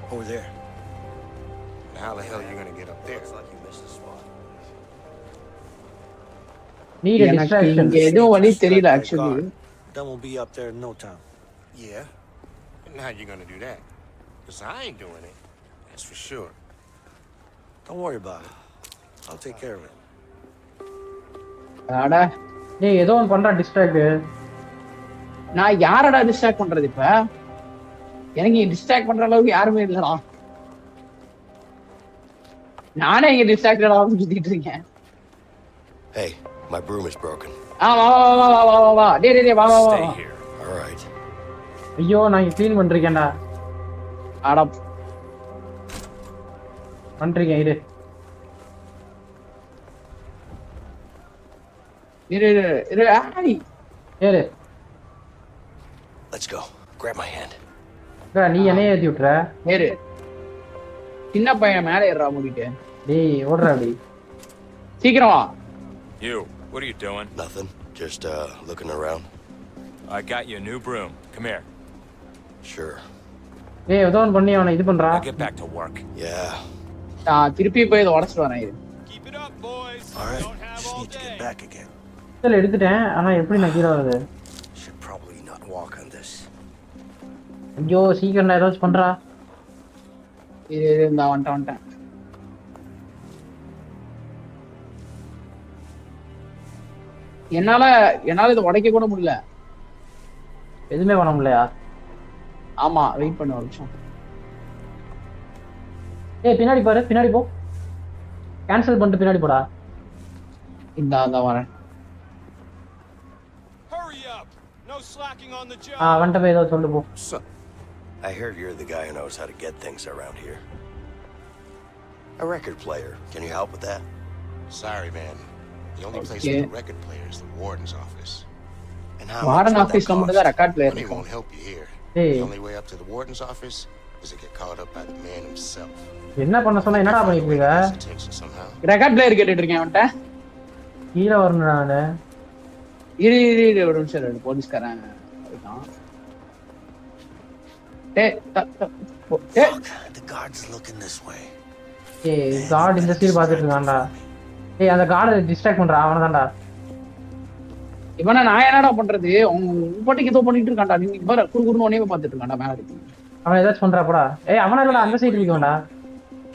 S3: Over there.
S11: How the hell are you gonna get up there?
S3: Looks like you missed the spot.
S1: Need a distraction.
S2: இங்க எதுவும் வழி தெரியல actually.
S3: Then we'll be up there in no time.
S11: Yeah. And how you gonna do that? Because I ain't doing it. That's for sure.
S3: Don't worry about it. I'll take care of it.
S2: ஆடா.
S1: டேய் ஏதோ ஒன்னு பண்றா distract.
S2: நான் யாரடா distract பண்றது இப்ப? எனக்கு டிஸ்ட்ராக்ட் பண்ற அளவுக்கு யாருமே இல்லடா. நானே இங்க டிஸ்ட்ராக்டடா சுத்திட்டு இருக்கேன்.
S4: Hey, my broom is broken.
S2: வா வா வா வா வா வா. டேய் வா வா வா.
S8: Stay here.
S4: All right.
S1: ஐயோ நான் க்ளீன் பண்றேன்டா.
S2: ஆடா.
S1: பண்றீங்க இரு.
S2: இரு ஆடி.
S1: ஏறு.
S4: Let's go. Grab my hand.
S1: நீ என்னைய ஏத்தி விட்டுற.
S2: ஏறு. சின்ன பையன் மேலே ஏறா முடிட்டு.
S1: டேய் ஓடுறா டேய்.
S2: சீக்கிரம் வா.
S8: You. What are you doing?
S4: Nothing. Just looking around.
S8: I got you a new broom. Come here.
S4: Sure.
S1: ஏய் ஏதோ ஒன்னு பண்ணி அவனை இது பண்றா.
S8: I'll get back to work.
S4: Yeah.
S2: நான் திருப்பி போய் இத உடைச்சிட்டு வரேன் இரு.
S5: Keep it up, boys.
S3: All right.
S5: Don't have
S3: Just
S5: all
S3: need to
S5: day.
S3: get back again.
S1: இதெல்லாம் எடுத்துட்டேன். ஆனா எப்படி நான் கீழ வரது?
S4: Should probably not walk on this.
S1: ஐயோ சீக்கிரம் ஏதாச்சும் பண்றா.
S2: இரு நான் வந்துட்டேன். என்னால இத உடைக்க கூட முடியல.
S1: எதுவுமே பண்ண முடியலையா?
S2: ஆமா வெயிட் பண்ணு ஒரு நிமிஷம்.
S1: ஏய் பின்னாடி பாரு பின்னாடி போ. கேன்சல் பண்ணிட்டு பின்னாடி போடா.
S2: இந்த வரேன்.
S5: Hurry up. No slacking on the job.
S1: வந்துட்டு போய் ஏதோ சொல்லு போ.
S4: I heard you're the guy who knows how to get things around here. A record player. Can you help with that?
S11: Sorry, man. The only place with a record player is the warden's office.
S4: And how
S2: warden
S4: much would
S2: ஆபீஸ்ல
S4: that
S2: மட்டும் தான்
S4: cost?
S2: Record player
S11: Money
S2: இருக்கும்.
S11: won't help you here.
S1: Hey.
S11: The only way up to the warden's office is to get caught up by the man himself.
S1: என்ன பண்ண சொன்னா என்னடா பண்ணிட்டு இருக்க?
S11: His attention somehow.
S2: Record player கேட்டுட்டு இருக்கேன் அவன்ட்ட.
S1: கீழ வரணும் நானு.
S2: இரு ஒரு நிமிஷம் இரு போலீஸ்காரன் இருக்கான். டேய்
S3: Look, the guard's looking this way.
S1: ஏய் கார்டு இந்த சைடு பாத்துட்டு இருக்கான்டா. ஏய் அந்த கார்டை டிஸ்ட்ராக்ட் பண்றா அவனதான்டா.
S2: இவனை நான் என்னடா பண்றது? உன் ஏதோ பண்ணிட்டு இருக்கான்டா. நீ பாரு குறுகுறுன்னு ஒண்ணே பாத்துட்டு இருக்கான்டா மேல இருக்கு.
S1: அவன் ஏதாச்சும் பண்றா போடா. ஏய் அவன இல்லடா அந்த side இருக்கோம்டா.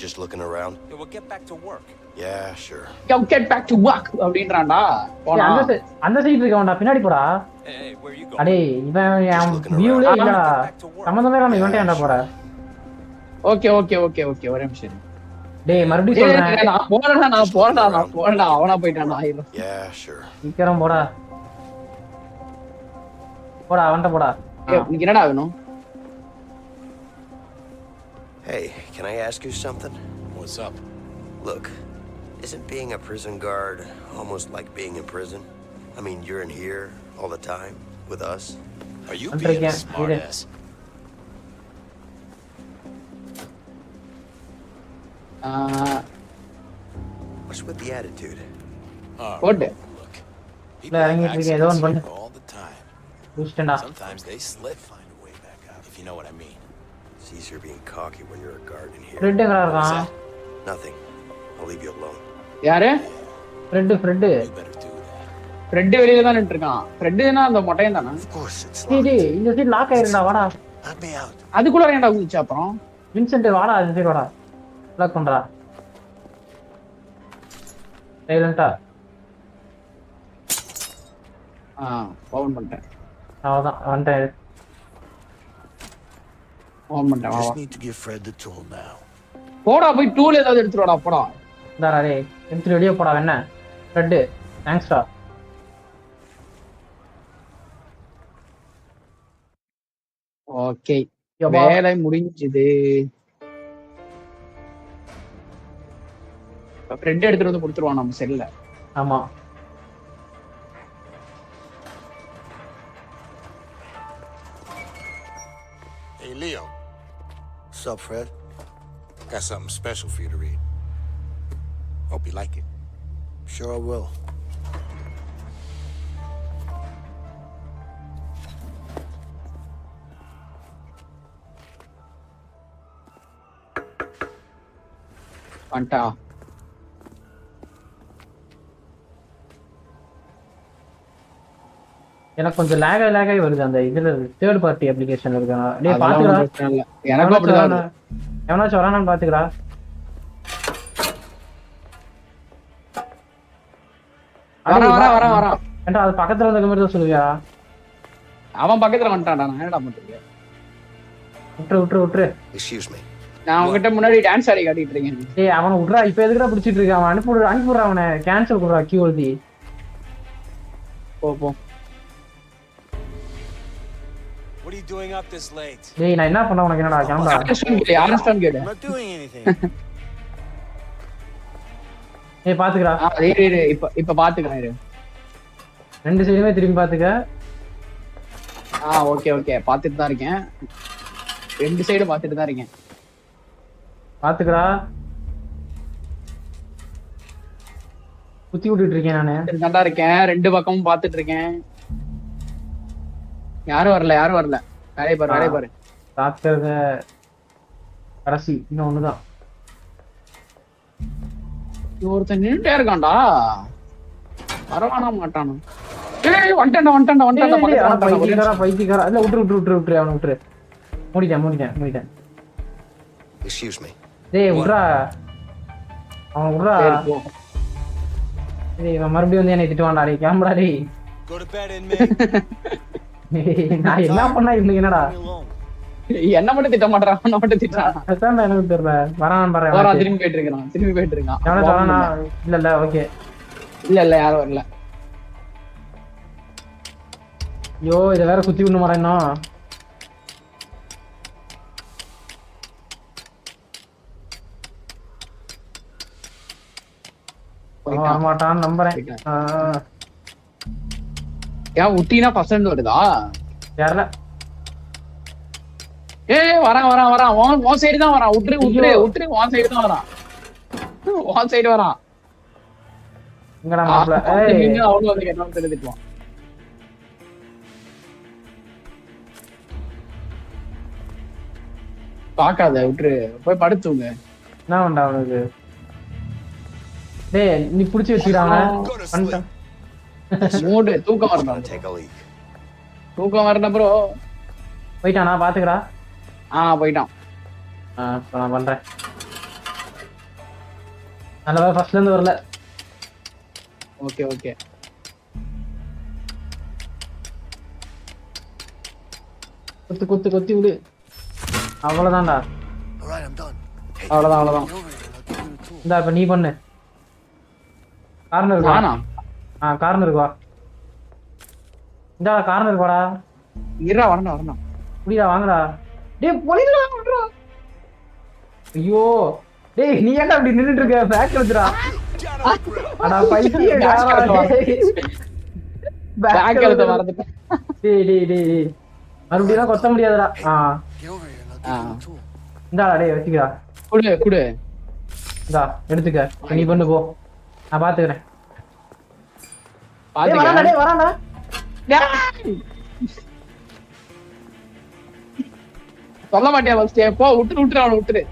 S4: Just looking around.
S8: Yeah, we'll get back to work.
S4: Yeah, sure.
S2: Yo get back to work அப்படின்றான்டா. போடா.
S1: அந்த சைடு இருக்கவன்டா பின்னாடி போடா.
S8: Hey, where are you going?
S1: அடே இவன் வியூலே இல்லடா. சம்பந்தமே இல்லாம இவன்ட்ட ஏன்டா போற?
S2: ஓகே ஒரே நிமிஷம்.
S1: டேய் மறுபடியும் சொல்றேன்.
S2: நான் போறேன்டா. அவனா போயிட்டான்டா.
S4: Yeah, sure.
S1: சீக்கிரம் போடா. போடா அவன்ட்ட போடா.
S2: உனக்கு என்னடா வேணும்?
S4: Hey, can I ask you something?
S8: What's up?
S4: Look, isn't being a prison guard almost like being in prison? I mean, you're in here all the time with us.
S8: Are you being a smartass?
S4: What's with the attitude?
S2: What?
S8: Look.
S1: இல்ல இறங்கிட்டு இருக்கேன் ஏதோ ஒன்னு பண்ணு.
S8: All the time.
S1: புஷ்டடா.
S8: Sometimes they slip. Find a way back out, if you know what I mean.
S4: It's easier being cocky when you're a guard in here.
S1: Fred எங்கடா இருக்கான்?
S4: Nothing. I'll leave you alone.
S2: யாரு?
S1: Fred.
S8: You better do that.
S2: Fred வெளியில தான் நின்று இருக்கான். ஃப்ரெட்னா அந்த மொட்டையன் தானே?
S3: Of course it's
S1: டேய்
S3: locked.
S1: டேய் இந்த சைடு லாக் ஆயிருந்தா வாடா.
S3: Let me out.
S2: அதுக்குள்ள ஏன்டா குதிச்சு அப்புறம்?
S1: வின்சென்ட் வாடா இந்த சைடு வாடா. லாக் பண்றா. சைலண்டா.
S2: ஓபன் பண்ணிட்டேன்.
S1: அவ்வளவுதான் வந்துட்டேன்.
S2: ஓபன் பண்ணிட்டேன். வா
S3: Just
S2: வா.
S3: need to give Fred the tool now.
S2: போடா போய் டூல் ஏதாவது எடுத்துட்டு வாடா போடா.
S1: இந்தாடா டேய் எடுத்துட்டு வெளியே போடா என்ன. ரெட் தேங்க்ஸ்டா.
S2: ஓகே.
S1: யப்பா.
S2: வேலை முடிஞ்சுது. ஃப்ரெட் எடுத்துட்டு வந்து கொடுத்துருவான் நம்ம செல்ல.
S1: ஆமா.
S11: Hey, Leo.
S3: What's up, Fred?
S11: Got something special for you to read. Hope you like it.
S3: Sure I will.
S2: வந்துட்டா.
S1: எனக்கு கொஞ்சம் லேகாய் வருது அந்த இதுல தேர்ட் பார்ட்டி அப்ளிகேஷன் இருக்கா. டேய்
S2: அதெல்லாம்
S1: பாத்துடா.
S2: ஒண்ணும் பிரச்சனை இல்ல. எனக்கும் அப்படிதான் இருக்கு.
S1: எவனாச்சும் வரானான்னு பாத்துக்கடா.
S2: வரேன்.
S1: ஏன்டா அது பக்கத்துல இருந்த மாதிரி தான் சொல்லுவியா?
S2: அவன் பக்கத்துல வந்துட்டான்டா. நான் என்னடா பண்றது?
S1: விட்டுரு.
S4: Excuse me.
S2: நான் உங்ககிட்ட முன்னாடி டான்ஸ் ஆடி காட்டிட்டு இருக்கேன்.
S1: டேய் அவனை விட்றா. இப்ப எதுக்குடா பிடிச்சிட்டு இருக்கான்? அவன் அனுப்பிவிடுறா அவனை. கேன்சல் பண்ணுறா கியூ எழுதி.
S2: போ.
S8: What are you doing up this late?
S1: டேய் நான் என்ன பண்ண உனக்கு என்னடா கிளம்பா.
S2: யாரஸ்டான் கேடு.
S3: I'm not doing anything.
S1: ஏய் பாத்துக்கடா.
S2: இரு இப்ப பாத்துக்கறேன் இரு.
S1: ரெண்டு சைடுமே திரும்பி பாத்துக்க.
S2: ஓகே பாத்துட்டு தான் இருக்கேன். ரெண்டு சைடு பாத்துட்டு தான் இருக்கேன்.
S1: பாத்துக்கடா. குத்தி விட்டுட்டு இருக்கேன் நானு.
S2: நல்லா இருக்கேன். ரெண்டு பக்கமும் பாத்துட்டு இருக்கேன். யாரும் வரல. வேலைய பாரு.
S1: பாத்துக்கிறத கடைசி இன்னும் ஒண்ணுதான்.
S2: ஒருத்தன் நின்னுட்டே இருக்கான்டா. வரவானா மாட்டானு. ஏய் வந்துட்டான்டா.
S1: பைத்தியக்காரா. இல்ல விட்டுரு அவனை விட்டுரு. மூடிட்டேன்.
S4: Excuse me.
S1: டேய் விட்றா. அவன் விட்றா. டேய் இவன் மறுபடியும் வந்து என்னை திட்டுவான்டா. டேய் கேமரா டேய்.
S8: Go to bed, inmate.
S1: நான் என்ன பண்ணா இவனுக்கு என்னடா?
S2: என்ன மட்டும் திட்ட மாட்டான். அவனை மட்டும் திட்டான்.
S1: அதான் எனக்கு தெரியல. வரான் பாரு.
S2: திரும்பி போயிட்டு இருக்கான்.
S1: எவனா சொன்னா? இல்ல ஓகே.
S2: இல்ல யாரும் வரல.
S1: ஐயோ இதை வேற குத்தி விடணும் மாட்டா இன்னும். வரமாட்டான்னு நம்புறேன்.
S2: ஏன் உட்டினா பர்சன்ட் வருதா?
S1: யாரல?
S2: வரான். உன் சைடு தான் வரான். உட்ரு. உன் சைடு தான் வரான். உன் சைடு வரான்.
S1: எங்கடா மாப்ள?
S2: அவனும் வந்து கேட்டாலும் தெரிஞ்சுக்குவான். பாக்காத விட்டுரு. போய் படுத்துங்க.
S1: என்ன வேண்டா அவனுக்கு? டேய் நீ புடிச்சு வச்சுக்கிறாங்க.
S2: மூடு. தூக்கம் வரணும்.
S4: Take a leak.
S2: தூக்கம் வரணும் ப்ரோ.
S1: போயிட்டானா? பாத்துக்கடா.
S2: போயிட்டான்.
S1: நான் பண்றேன். நல்ல ஃபர்ஸ்ட்ல இருந்து வரல.
S2: ஓகே
S1: குத்து விடு. அவ்வளவுதான்டா.
S3: All right, I'm done.
S2: அவ்வளவுதான்.
S1: இந்தா இப்ப நீ பண்ணு. கார்னருக்கு
S2: நானா?
S1: கார்னருக்கு வா. இந்தா கார்னருக்கு வாடா.
S2: இருடா வரணும்.
S1: புடிடா வாங்கடா. டேய் போலிடா. ஐயோ டேய் நீ ஏன்டா அப்படி நின்னுட்டு இருக்க? பேக் எடுத்துடா. அட பைத்தியக்காரா.
S2: பேக் எடுத்து வரதுக்கு.
S1: டேய் மறுபடியும் கொத்த முடியாதுடா. இந்தாடா டேய் வச்சுக்கடா.
S2: குடு.
S1: இந்தா எடுத்துக்க. நீ பண்ணு போ. நான் பாத்துக்கிறேன். வரான்டா.
S2: சொல்ல மாட்டியா ஃபர்ஸ்ட்? போ விட்டுரு அவனை விட்டுரு.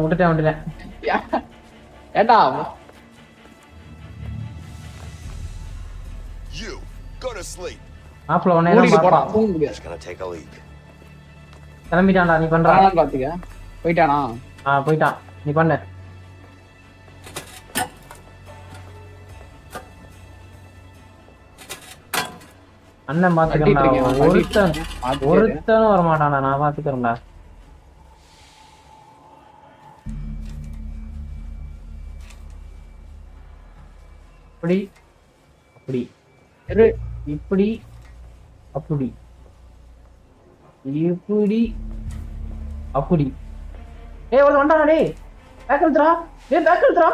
S1: விட்டுட்டேன்.
S2: ஏண்டா
S6: You
S5: to sleep.
S1: மாப்பிள்ள உடனே
S2: மூடிட்டு போடா
S1: தான்
S2: தூங்க முடியாது.
S4: Just gonna take a leak.
S1: கிளம்பிட்டான்டா நீ பண்றா.
S2: வரானான்னு பாத்துக்க. போயிட்டானா?
S1: போயிட்டான் நீ பண்ணு. அண்ணன் பாத்துக்கிறேன்டா. ஒருத்தனும் வரமாட்டான்டா, நான் பாத்துக்கிறேன்டா. அப்படி அப்படி இப்படி அப்படி இப்படி அப்படி. ஒரு வந்துட்டானா டேய், பேக் எழுத்துறா. பேக் எழுத்துறா.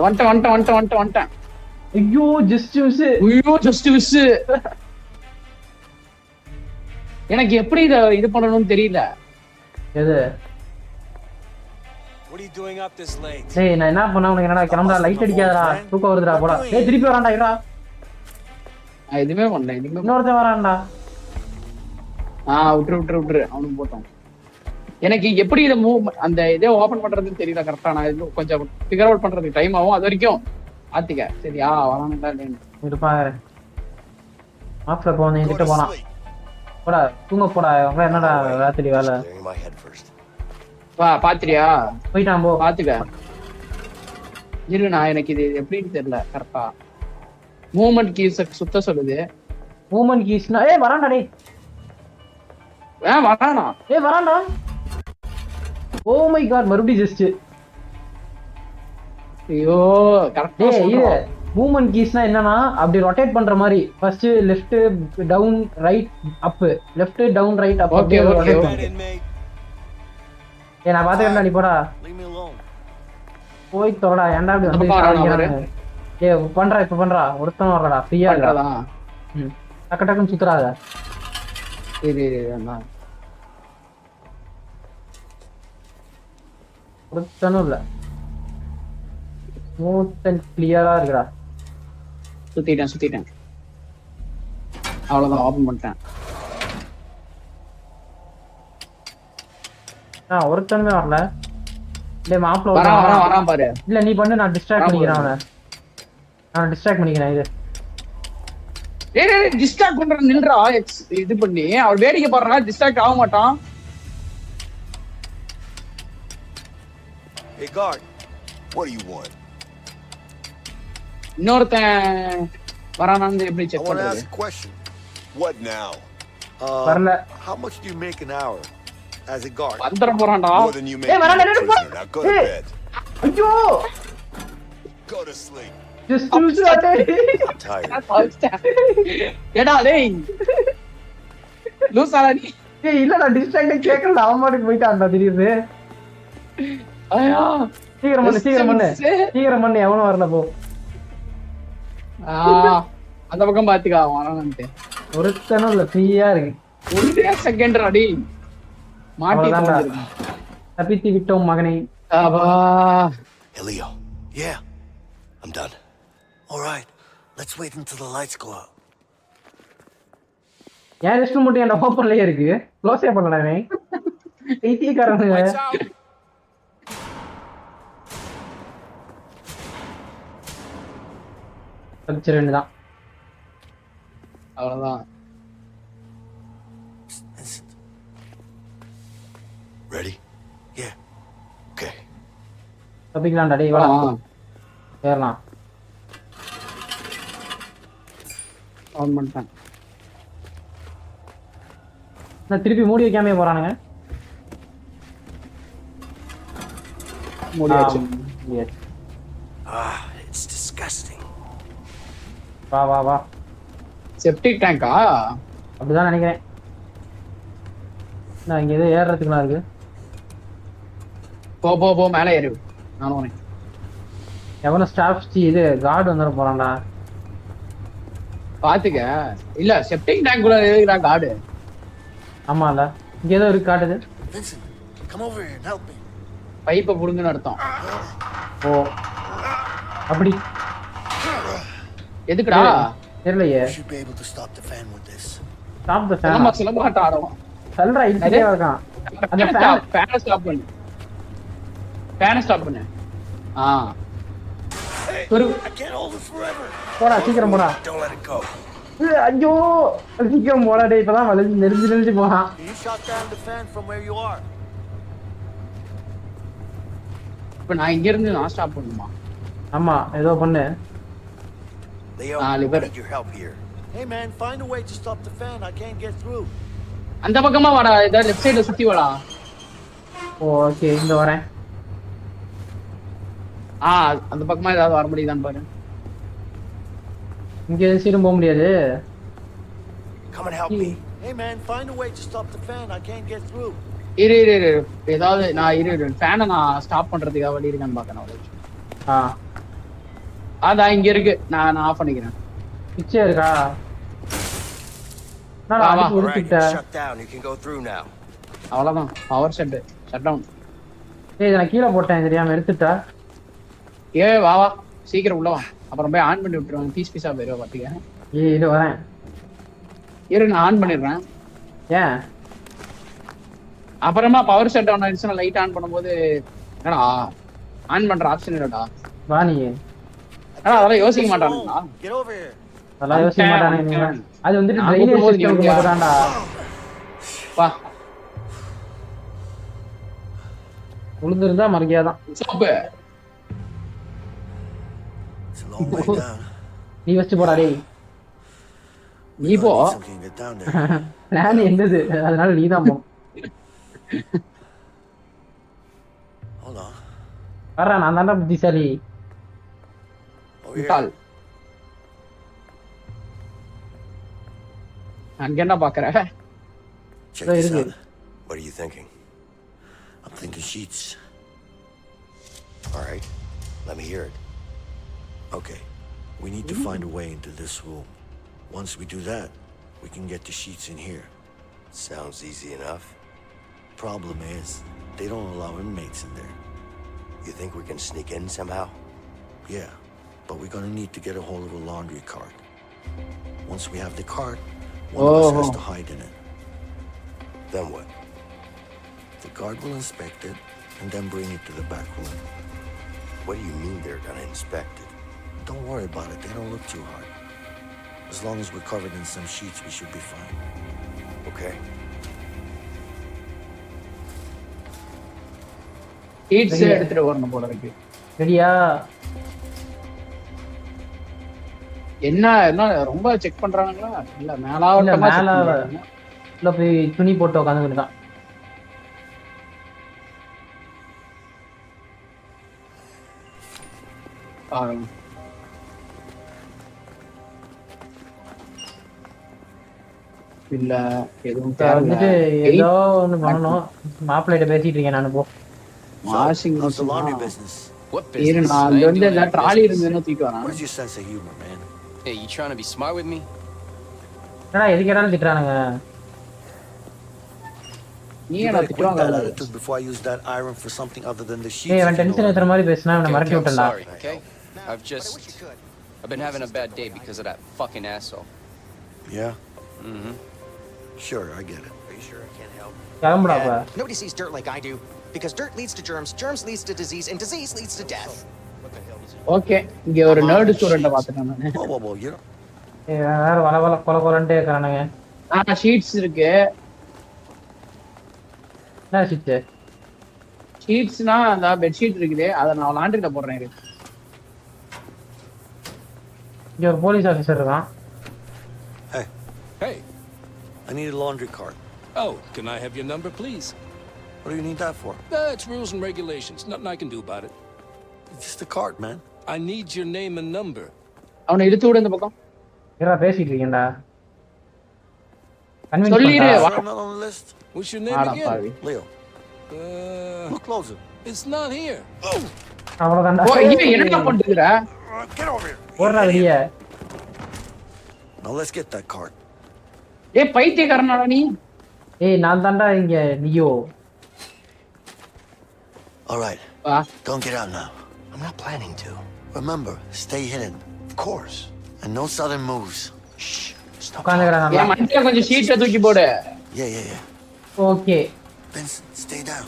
S2: வந்துட்டேன்.
S1: ஐயோ ஜஸ்ட் மிஸ்.
S2: எனக்கு எப்படி இது பண்ணணும்னு தெரியல.
S1: எது?
S8: What are you doing up this late?
S1: டேய் நான் என்ன பண்ணா உனக்கு என்னடா கிளம்புடா, லைட் அடிக்காதடா, தூக்கம் வருதுடா போடா. டேய் திருப்பி வரான்டா இருடா.
S2: நான் எதுவுமே பண்ணல.
S1: இன்னொருத்தன் வரான்டா.
S2: விட்டுரு அவனுக்கு போட்டோம். எனக்கு எப்படி இதை அந்த இதே ஓபன் பண்றதுன்னு தெரியல கரெக்டா. நான் இன்னும் கொஞ்சம் ஃபிகர் அவுட் பண்றதுக்கு டைம் ஆகும். அது வரைக்கும் ஆத்திக்க சரியா வரானுங்களா இல்லைன்னு
S1: இருப்பாரு. மாப்பிள்ள போன கிட்ட போனான். போடா தூங்க போடா. அவங்க என்னடா ராத்திரி வேலை.
S2: பாத்திரியா?
S1: போயிட்டான் போ.
S2: பாத்துக்க இருண்ணா, எனக்கு இது எப்படின்னு தெரியல கரெக்டா. மூவ்மெண்ட் கீஸ் சுத்த சொல்லுது.
S1: மூவ்மெண்ட் கீஸ்னா வரான்டா டேய்.
S2: வரானா?
S1: வரான்டா. ஓ மை காட், மறுபடியும் ஜஸ்ட்.
S2: ஐயோ கரெக்டா.
S1: இது மூவ்மெண்ட் கீஸ்னா என்னன்னா அப்படி ரொட்டேட் பண்ற மாதிரி. ஃபர்ஸ்ட் லெஃப்ட் டவுன் ரைட் அப், லெஃப்ட் டவுன் ரைட் அப்.
S2: ஓகே
S1: நான் பாத்துக்கிறேன்டா, நீ போடா. போய் தொடடா. ஏன்டா அப்படி வந்து பண்றா. இப்ப பண்றா. ஒருத்தன் வரடா, ஃப்ரீயா இருக்கா. டக்கு டக்குன்னு சுத்துறாத. ஒருத்தனும் இல்ல. ஸ்மூத் அண்ட் கிளியரா இருக்குடா.
S2: சுத்திட்டேன். அவ்வளவுதான், ஓபன் பண்ணிட்டேன்.
S1: ஒருத்தனுமே வரல. டேய் மாப்ள
S2: வரான் பாரு.
S1: இல்ல நீ பண்ணு, நான் டிஸ்ட்ராக்ட் பண்ணிக்கிறேன் அவனை. நான் டிஸ்ட்ராக்ட் பண்ணிக்கிறேன். இது
S2: டிஸ்ட்ராக்ட் பண்ற நில்றா. இது பண்ணி அவர் வேடிக்கை பாடுறா, டிஸ்ட்ராக்ட் ஆக மாட்டான்.
S5: Hey guard, what do you want?
S2: இன்னொருத்தன் வரானான்னு எப்படி
S3: I
S2: செக்
S3: want to
S2: பண்றது?
S3: ask a question.
S5: What now?
S1: வரல.
S3: How much do you make an hour as a guard?
S2: வந்துற போறான்டா.
S5: More than you make as a prisoner. Now go to bed.
S1: ஐயோ
S5: Go to sleep.
S1: Just miss ஆட்டே.
S3: I'm tired.
S2: ஏடா டேய் லூசாடா நீ.
S1: இல்ல நான் distract கேக்கல. அவன் மாட்டுக்கு போயிட்டான்டா திடீர்னு.
S2: ஐயா
S1: சீக்கிரம் பண்ணு. எவனும் வரல போ.
S2: அந்த பக்கம் பாத்துக்கா வரானே.
S1: ஒருத்தனும் இல்ல, ஃப்ரீயா இருக்கு.
S2: ஒரு செகண்ட் அடி மாட்டிட்டான்டா.
S1: தப்பித்து விட்டோம் மகனே.
S4: Hey, Leo.
S3: Yeah, I'm done. All right, let's wait until the lights go out.
S1: ஏன் ரெஸ்ட் மட்டும் என் ஓப்பன்லயே இருக்கு, க்ளோஸே பண்ணலாமே. ஐடிக்காரனுங்க. தப்பிச்சு ரெண்டு தான்.
S2: அவ்வளவுதான்.
S3: Ready? Yeah. Okay.
S1: தப்பிக்கலாம்டா டேய், வா ஏறலாம்.
S2: ஆன் பண்ணிட்டேன்.
S1: நான் திருப்பி மூடி வைக்காமயே போறானுங்க.
S2: மூடியாச்சு.
S4: It's disgusting.
S1: வா
S2: செப்டிக் டேங்கா?
S1: அப்படிதான் நினைக்கிறேன். நான் இங்க ஏதோ ஏறதுக்குலாம் இருக்கு.
S2: போ மேலே ஏறு. நானும் வரேன்.
S1: எவனோ ஸ்டாஃப் இது கார்டு வந்துட போறான்டா.
S2: பாத்துக்க. இல்ல செப்டிக் டேங்க்குள்ள இருக்குடா கார்டு.
S1: ஆமால இங்க ஏதோ இருக்கு காட்டுது.
S3: Vincent, come over here and help me.
S2: பைப்பை புடுங்கன்னு அர்த்தம்.
S1: ஓ அப்படி
S2: எதுக்குடா
S1: தெரியலையே.
S3: You should be able to stop the fan with this.
S1: Stop the fan.
S2: சிலம்பாட்டம் ஆடுவோம்.
S1: சொல்றா இடிச்சிட்டே இருக்கான். அந்த
S2: ஃபேனை ஸ்டாப் பண்ணு.
S3: I can't hold it forever.
S1: போடா சீக்கிரம் போடா.
S3: Don't let it go.
S1: ஐயோ சீக்கிரம் போடா டேய், இப்பதான் நெறிஞ்சு போறான்.
S3: You shot down the fan from where you are.
S2: இப்ப நான் இங்க இருந்து நான் ஸ்டாப் பண்ணுமா?
S1: ஆமா ஏதோ பண்ணு.
S4: Leo, I
S2: liver.
S4: need your help here.
S3: Hey man, find a way to stop the fan. I can't get through.
S2: அந்த பக்கமா வாடா, இத லெஃப்ட் சைடுல சுத்தி வாடா.
S1: ஓகே இந்த வரேன்.
S2: அந்த பக்கமா ஏதாவது வர முடியுதான்னு பாரு.
S1: இங்க சீரும் போக முடியாது.
S4: Come and help me.
S3: Hey man, find a way to stop the fan. I can't get through.
S2: இரு ஏதாவது நான் ஃபேனை நான் ஸ்டாப் பண்றதுக்காக வழி இருக்கான்னு பாக்கணும். அதான் இங்க இருக்கு, நான் ஆஃப் பண்ணிக்கிறேன்.
S1: பிச்சை இருக்கா? நான்
S2: வா, வா.
S1: அடிச்சு
S4: All right,
S1: உருட்டிட்டேன்.
S4: it's shut down. You can go through now.
S2: அவ்வளவுதான், பவர் ஷட் டவுன்.
S1: ஏய் நான் கீழே போட்டேன் தெரியாம எடுத்துட்டா.
S2: வா சீக்கிரம் உள்ள வா, அப்புறம் போய் ஆன் பண்ணி விட்டுருவாங்க. பீஸா போயிருவா பாத்துக்க.
S1: ஏய் இது வரேன்.
S2: இரு நான் ஆன் பண்ணிடுறேன்.
S1: ஏன்
S2: அப்புறமா பவர் ஷட் டவுன் ஆயிடுச்சுன்னா லைட் ஆன் பண்ணும்போது என்னடா ஆன் பண்ற ஆப்ஷன் இல்லடா.
S1: வா நீ.
S2: அதெல்லாம் யோசிக்க மாட்டானுங்களா?
S3: Get over here.
S1: அதெல்லாம் யோசிக்க மாட்டானே. அது வந்துட்டு
S2: நான்
S1: ட்ரைனேஜ்
S2: கூப்பிடும்போது
S1: சிஸ்டம்க்கு
S2: நீ
S1: மட்டும் தான்டா.
S2: வா
S1: உளுந்திருந்தா மறக்கியாதான்.
S2: Soap
S3: It's a long way down.
S1: நீ வச்சு போடா டேய்.
S2: நீ போ.
S3: Something to get down there.
S1: Plan என்னது, அதனால நீ தான் போ.
S3: Hold on.
S1: வர்றா, நான் தான்டா புத்திசாலி.
S3: Over here.
S2: முட்டாள். அங்க என்ன பாக்குற?
S4: Check
S1: Wait,
S4: this
S1: is
S4: out.
S1: it?
S4: What are you thinking?
S3: I'm thinking sheets.
S4: All right, let me hear it.
S3: Okay. We need to find a way into this room. Once we do that, we can get the sheets in here.
S4: Sounds easy enough.
S3: Problem is, they don't allow inmates in there.
S4: You think we can sneak in somehow?
S3: Yeah, but we're gonna need to get a hold of a laundry cart. Once we have the cart, one of us has to hide in it.
S4: Then what?
S3: The guard will inspect it and then bring it to the back room.
S4: What do you mean they're gonna inspect it?
S3: Don't worry about it, they don't look too hard. As long as we're covered in some sheets, we should be fine.
S4: Okay.
S2: ஹீட்ஸ் எடுத்துட்டு வரணும் போல இருக்கு.
S1: ரெடியா?
S2: என்ன ரொம்ப check பண்றாங்களா? இல்ல மேலாவட்டமா
S1: மேல உள்ள போய் துணி போட்டு உட்காந்துக்கிட்டு தான்.
S2: இல்ல எதுவும்
S1: வந்துட்டு ஏதோ ஒண்ணு பண்ணணும். மாப்பிள்ளைகிட்ட பேசிட்டு இருக்கேன் நானு. போ.
S2: Washing
S3: How's the laundry business?
S10: What
S2: இரு
S10: business?
S2: நான்
S10: I
S2: அங்க
S10: ain't
S2: வந்து
S10: doing
S2: எல்லா
S10: any
S2: ட்ராலி
S10: business.
S2: இருந்ததுன்னு தூக்கி வரேன்.
S3: Where's your sense of humor, man?
S10: Hey, you trying to be smart with me?
S1: என்னடா எது கேட்டாலும் திட்டுறானுங்க.
S2: நீ
S3: You
S2: என்ன
S3: better quit
S2: திட்டுவாங்க?
S3: that attitude before I use that iron for something other than the sheets.
S1: ஏய்
S3: if
S1: அவன்
S3: you know
S1: tension
S3: what I
S1: ஏத்துற
S3: mean.
S1: மாதிரி பேசினா அவனை மறக்கி
S10: I'm
S1: விட்டேன்டா.
S10: sorry, okay? I've been having a bad day because of that fucking asshole.
S3: Yeah?
S10: Mm-hmm.
S3: Sure, I get it.
S4: Are you sure I can't help?
S1: கிளம்புடா அப்ப.
S12: Nobody sees dirt like I do. Because dirt leads to germs, germs leads to disease, and disease leads to death.
S2: Okay, இங்க ஒரு nerd ஸ்டூடண்ட பாத்துட்டேன் நானு.
S3: Whoa, you know.
S1: ஏய் வேற வள கொலன்ட்டே இருக்கானுங்க.
S2: ஷீட்ஸ் இருக்கு.
S1: என்ன ஷீட்?
S2: ஷீட்ஸ்னா அந்த பெட் ஷீட் இருக்குது, அத நான் லாண்டரில போடுறேன். இரு.
S1: இங்க ஒரு போலீஸ் ஆபீசர் இருக்கான்.
S8: Hey.
S3: I need a laundry cart.
S8: Oh, can I have your number, please?
S3: What do you need that for?
S8: It's rules and regulations. Nothing I can do about it.
S3: It's just a cart, man.
S8: I need your name and number.
S2: அவனை இழுத்து விடு இந்த பக்கம்.
S1: ஏடா பேசிட்டு இருக்கேன்டா. Convince
S2: சொல்லிரு.
S3: Sure I'm not on the list.
S8: What's your name
S2: ஆடா
S8: again?
S2: பாவி.
S3: Leo. Look closer.
S8: It's not here.
S1: அவ்வளவுதான்டா.
S2: ஓ இவன் என்னடா பண்ணிட்டுற?
S3: Get over here.
S1: ஓடுறா வெளிய.
S3: Now let's get that cart.
S2: ஏய் பைத்தியக்காரனாடா நீ?
S1: ஏய் நான் தான்டா இங்க Leo.
S3: All right. Don't get out now.
S4: I'm not planning to.
S3: Remember, stay hidden.
S4: Of course.
S3: And no sudden moves.
S4: Shh. Stop.
S1: உட்காந்துக்கடா நல்லா.
S2: ஏய் மண்டையில கொஞ்சம் ஷீட்டை தூக்கி போடு.
S3: Yeah.
S1: Okay.
S3: Vincent, stay down.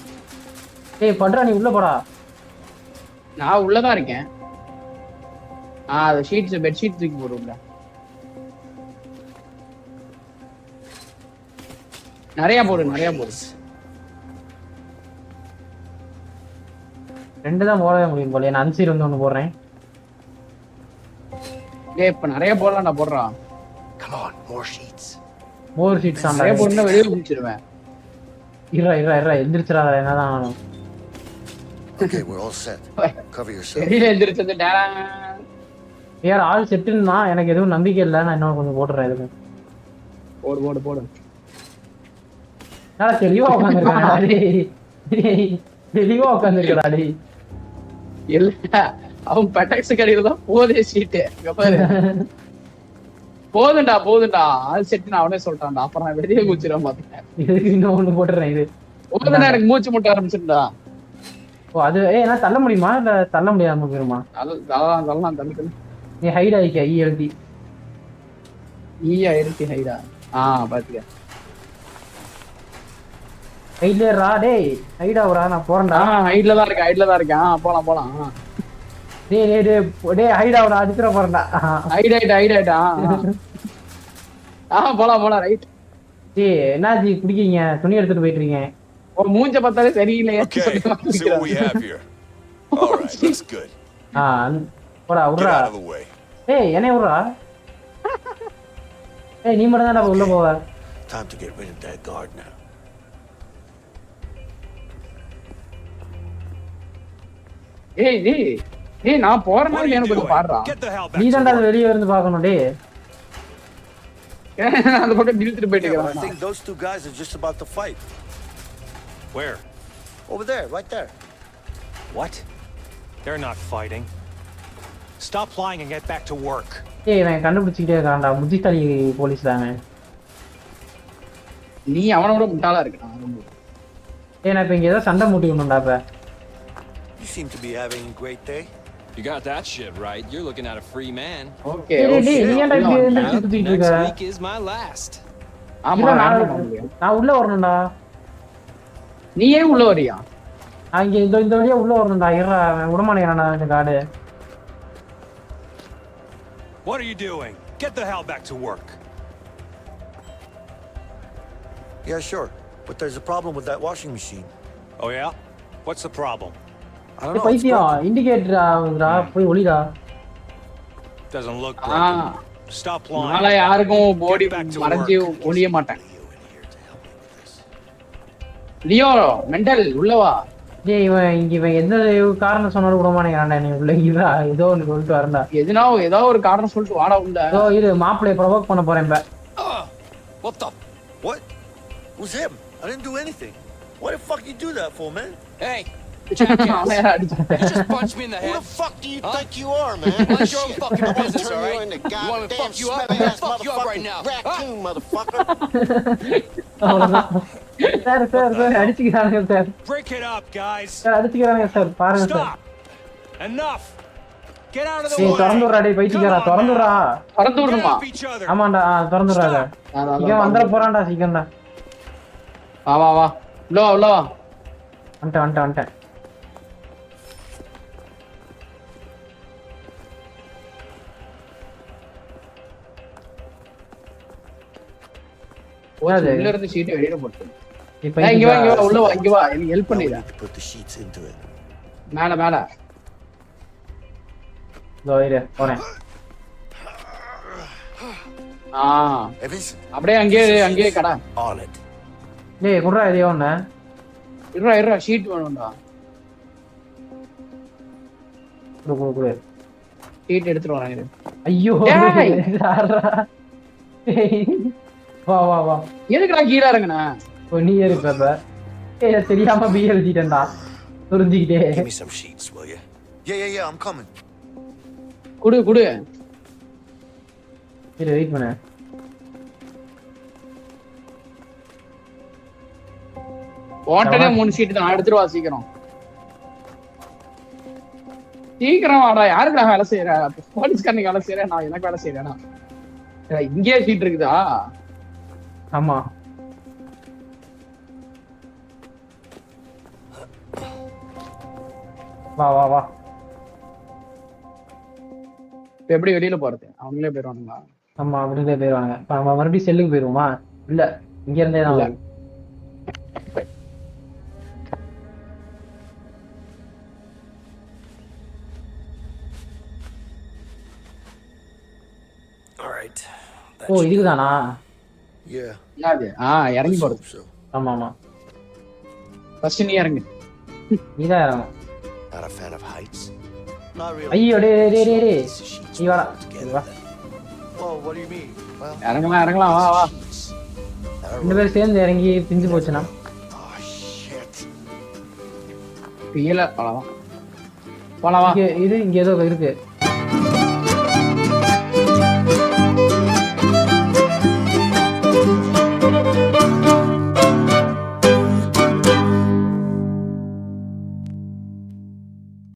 S1: ஏய் பண்றா நீ உள்ள போடா.
S2: நான் உள்ளதான் இருக்கேன். அது ஷீட்ஸ் பெட் ஷீட் தூக்கி போடுங்க. நிறைய போடு நிறைய போடு.
S1: 2 தான் போடவே முடியும் போல. நான் அன்சீர் வந்து 1 போடுறேன்.
S2: டேய் இப்ப நிறைய போடலாம் போடுறான்.
S4: Come on, more sheets.
S1: More sheets ஆண்டா.
S2: நிறைய போடுனா வெளிய குடிச்சிடுவேன்.
S1: இறா எந்திரிச்சிராத என்னதான் ஆகணும்.
S4: Okay, we're all set. Cover yourself.
S2: வெளியில எந்திரிச்சது டேரா.
S1: யார் ஆள் செட்டுன்னா எனக்கு எதுவும் நம்பிக்கை இல்லை. நான் இன்னும் கொஞ்சம் போடுறேன் இதுக்கு.
S2: போடு.
S1: நான் தெளிவா உட்காந்துருக்கேன். தெளிவா உட்காந்துருக்கடா டேய்.
S2: இல்ல அவன் பெட்டக்ஸ் கடையில தான் போதே சீட்டு. போதுண்டா ஆள் செட்டு அவனே சொல்லிட்டான்டா. அப்புறம் நான் வெளியே குச்சிடுவேன் பாத்துட்டேன்.
S1: இதுக்கு இன்னும் 1 போட்டுறேன். இது
S2: போதுண்டா எனக்கு மூச்சு முட்ட ஆரம்பிச்சுட்டா.
S1: ஓ அது என்ன தள்ள முடியுமா இல்ல தள்ள முடியாம போயிருமா?
S2: அதெல்லாம் தள்ளி
S1: நீ ஹைட் ஆயிக்க ஈ எழுதி.
S2: ஹைடா. பாத்துக்க.
S1: ஹைட்லரா டேய். ஹைடா வரா நான் போறேன்டா.
S2: ஹைட்ல தான் இருக்கேன். போலாம்.
S1: டேய் ஹைடா வரா அடிச்சுற போறேன்டா.
S2: ஹைட். போலாம் ரைட்.
S1: டேய் என்னாச்சு குடிக்கீங்க? துணி எடுத்துட்டு போயிட்டு இருக்கீங்க.
S2: ஒரு மூஞ்ச பார்த்தாலே சரியில்லையே.
S5: Okay, see what we have here. All right, looks good.
S1: போடா
S5: Get
S1: உட்றா.
S5: out of the way.
S1: ஏய் என்ன உட்றா. ஏய் நீ மட்டும் தான்டா உள்ள போவ.
S3: Time to get rid of that guard now.
S2: ஏய் நான் போறேன்னா எனக்கு கொஞ்சம் பாடுறா.
S5: Get the hell back.
S1: நீ தான்டா வெளிய இருந்து பார்க்கணும் டேய்.
S2: அந்த பக்கம் நிறுத்திட்டு போயிட்டு
S3: Yeah, but I
S2: இருக்கேன்.
S3: think those 2 guys are just about to fight.
S5: Where?
S3: Over there, right there.
S5: What? They're not fighting. Stop flying and get back to work.
S1: ஏய் நான் கண்டுபிடிச்சிட்டே இருக்கான்டா. புத்திசாலி போலீஸ் தானே.
S2: நீ அவனோட முட்டாளா இருக்கான்.
S1: ஏய் நான் இப்ப இங்க ஏதோ சண்டை மூட்டிக்கணும்டா இப்ப.
S3: You seem to be having a great day.
S10: You got that shit right. You're looking at a free man.
S2: Okay.
S1: டேய் நீ ஏன்டா இப்படி வந்து சுத்திட்டு இருக்க?
S10: Next week is my last.
S2: ஆமா
S1: நான் உள்ள வரணும்டா.
S2: நீ ஏன் உள்ள வரியா?
S1: அங்க இந்த வழியா உள்ள வரணும்டா. இறா விடமாட்டேங்கிறான்டா இந்த card.
S5: What are you doing? Get the hell back to work.
S3: Yeah, sure. But there's a problem with that washing machine.
S5: Oh yeah? What's the problem?
S3: I don't know. It's
S1: பைத்தியம் இண்டிகேட்டர் ஆகுதுடா. போய் ஒளிடா.
S5: Doesn't look broken. Stop lying.
S2: நாளை யாருக்கும் பாடி மறைஞ்சு ஒளிய மாட்டேன். Leo mental உள்ளவா.
S1: டேய் இவன் எந்த காரணம் சொன்னாலும் விடமாட்டேங்கிறான்டா. நீ உள்ள இதா ஏதோ ஒன்று சொல்லிட்டு வரேன்டா.
S2: ஏதோ ஒரு காரணம் சொல்லிட்டு வாடா உள்ள.
S1: ஏதோ இரு மாப்பிளைய ப்ரொவோக் பண்ண போறேன் இப்ப.
S3: What the? What? Who's him? I didn't do anything. What the fuck you do that for, man?
S10: Hey,
S2: You
S10: just punched me in the
S4: Who
S10: head.
S4: the fuck do you think you are, man?
S10: Mind your own fucking business,
S4: Turn
S10: all
S4: you
S10: right?
S4: into
S10: You want me to
S4: goddamn
S10: fuck you up?
S4: smelly ass
S10: Fuck you up right now.
S4: raccoon, motherfucker.
S1: Sir அடிச்சுக்கிறானுங்க sir.
S5: Break it up, guys.
S1: Sir அடிச்சுக்கிறானுங்க sir. பாருங்க sir.
S5: Stop. Enough. Get out of the
S1: டேய்
S5: way.
S1: திறந்து விடுறா டேய் பைத்தியக்காரா. திறந்து விடுறா.
S2: திறந்து
S5: Get
S2: விடுமா?
S5: off each other.
S1: ஆமாண்டா திறந்து விடுறாத. சீக்கிரம் வந்துட போறான்டா சீக்கிரம்டா.
S2: வா உள்ள வா.
S1: வந்துட்டேன்.
S2: உள்ள இருந்து ஷீட் வெளியில போட்டு.
S1: இப்ப
S2: இங்க வா உள்ள வா எனக்கு help
S3: Now we
S2: பண்ணிடா.
S3: need to put the sheets into it.
S2: மேல
S1: இதோ இரு போறேன்.
S2: அப்படியே அங்கேயே கடை.
S4: On it.
S1: டேய் குடுறா இதே ஒண்ணு.
S2: இருடா ஷீட் வேணும்டா.
S1: குடு.
S2: ஷீட் எடுத்துட்டு வரேன்.
S1: ஐயோ வா.
S2: எதுக்குடா கீழ இறங்குன?
S1: நீ ஏறு பாப்பா. ஏய் தெரியாம B எழுதிட்டேன்டா. புரிஞ்சிக்கிட்டே.
S4: Give me some sheets, will you?
S3: Yeah, I'm coming.
S2: குடு.
S1: இரு வெயிட் பண்ணு.
S2: ஓட்டனே 3 ஷீட் தான் எடுத்துட்டு வா சீக்கிரம் வாடா. யாருக்குடா வேலை செய்யற? போலீஸ்காரனுக்கு வேலை செய்யற? நான் எனக்கு வேலை செய்யறேனா? இங்கே ஷீட் இருக்குதா?
S1: ஆமா. வா.
S2: எப்படி வெளியில போறது? அவங்களே போயிடுவானுங்களா?
S1: ஆமா அப்படியே போயிடுவாங்க. நம்ம மறுபடியும் செல்லுக்கு போயிருவோமா? இல்ல இங்க இருந்தே தான். ஓ இதுக்குதானா?
S7: Yeah.
S2: என்னது? இறங்கி
S7: Let's
S2: போறது.
S7: hope so.
S1: ஆமா ஆமா,
S2: ஃபர்ஸ்ட் நீ இறங்கு.
S1: நீதான் இறங்கும்.
S4: Not a fan of heights?
S3: Not really.
S1: ஐயோ டே டே டே டே,
S4: Piece of sheets
S1: நீ வாடா,
S4: put
S1: நீ
S4: together
S1: வா.
S4: then.
S3: Well, what do you mean?
S4: Well,
S2: இறங்கலாம் வா வா.
S4: sheets. Now
S1: ரெண்டு பேரும் சேர்ந்து இறங்கி பிஞ்சு போச்சுன்னா
S4: Oh shit.
S2: கீழே அவ்வளவுதான். போலாம் வா.
S1: இங்க இது இங்க ஏதோ இருக்கு.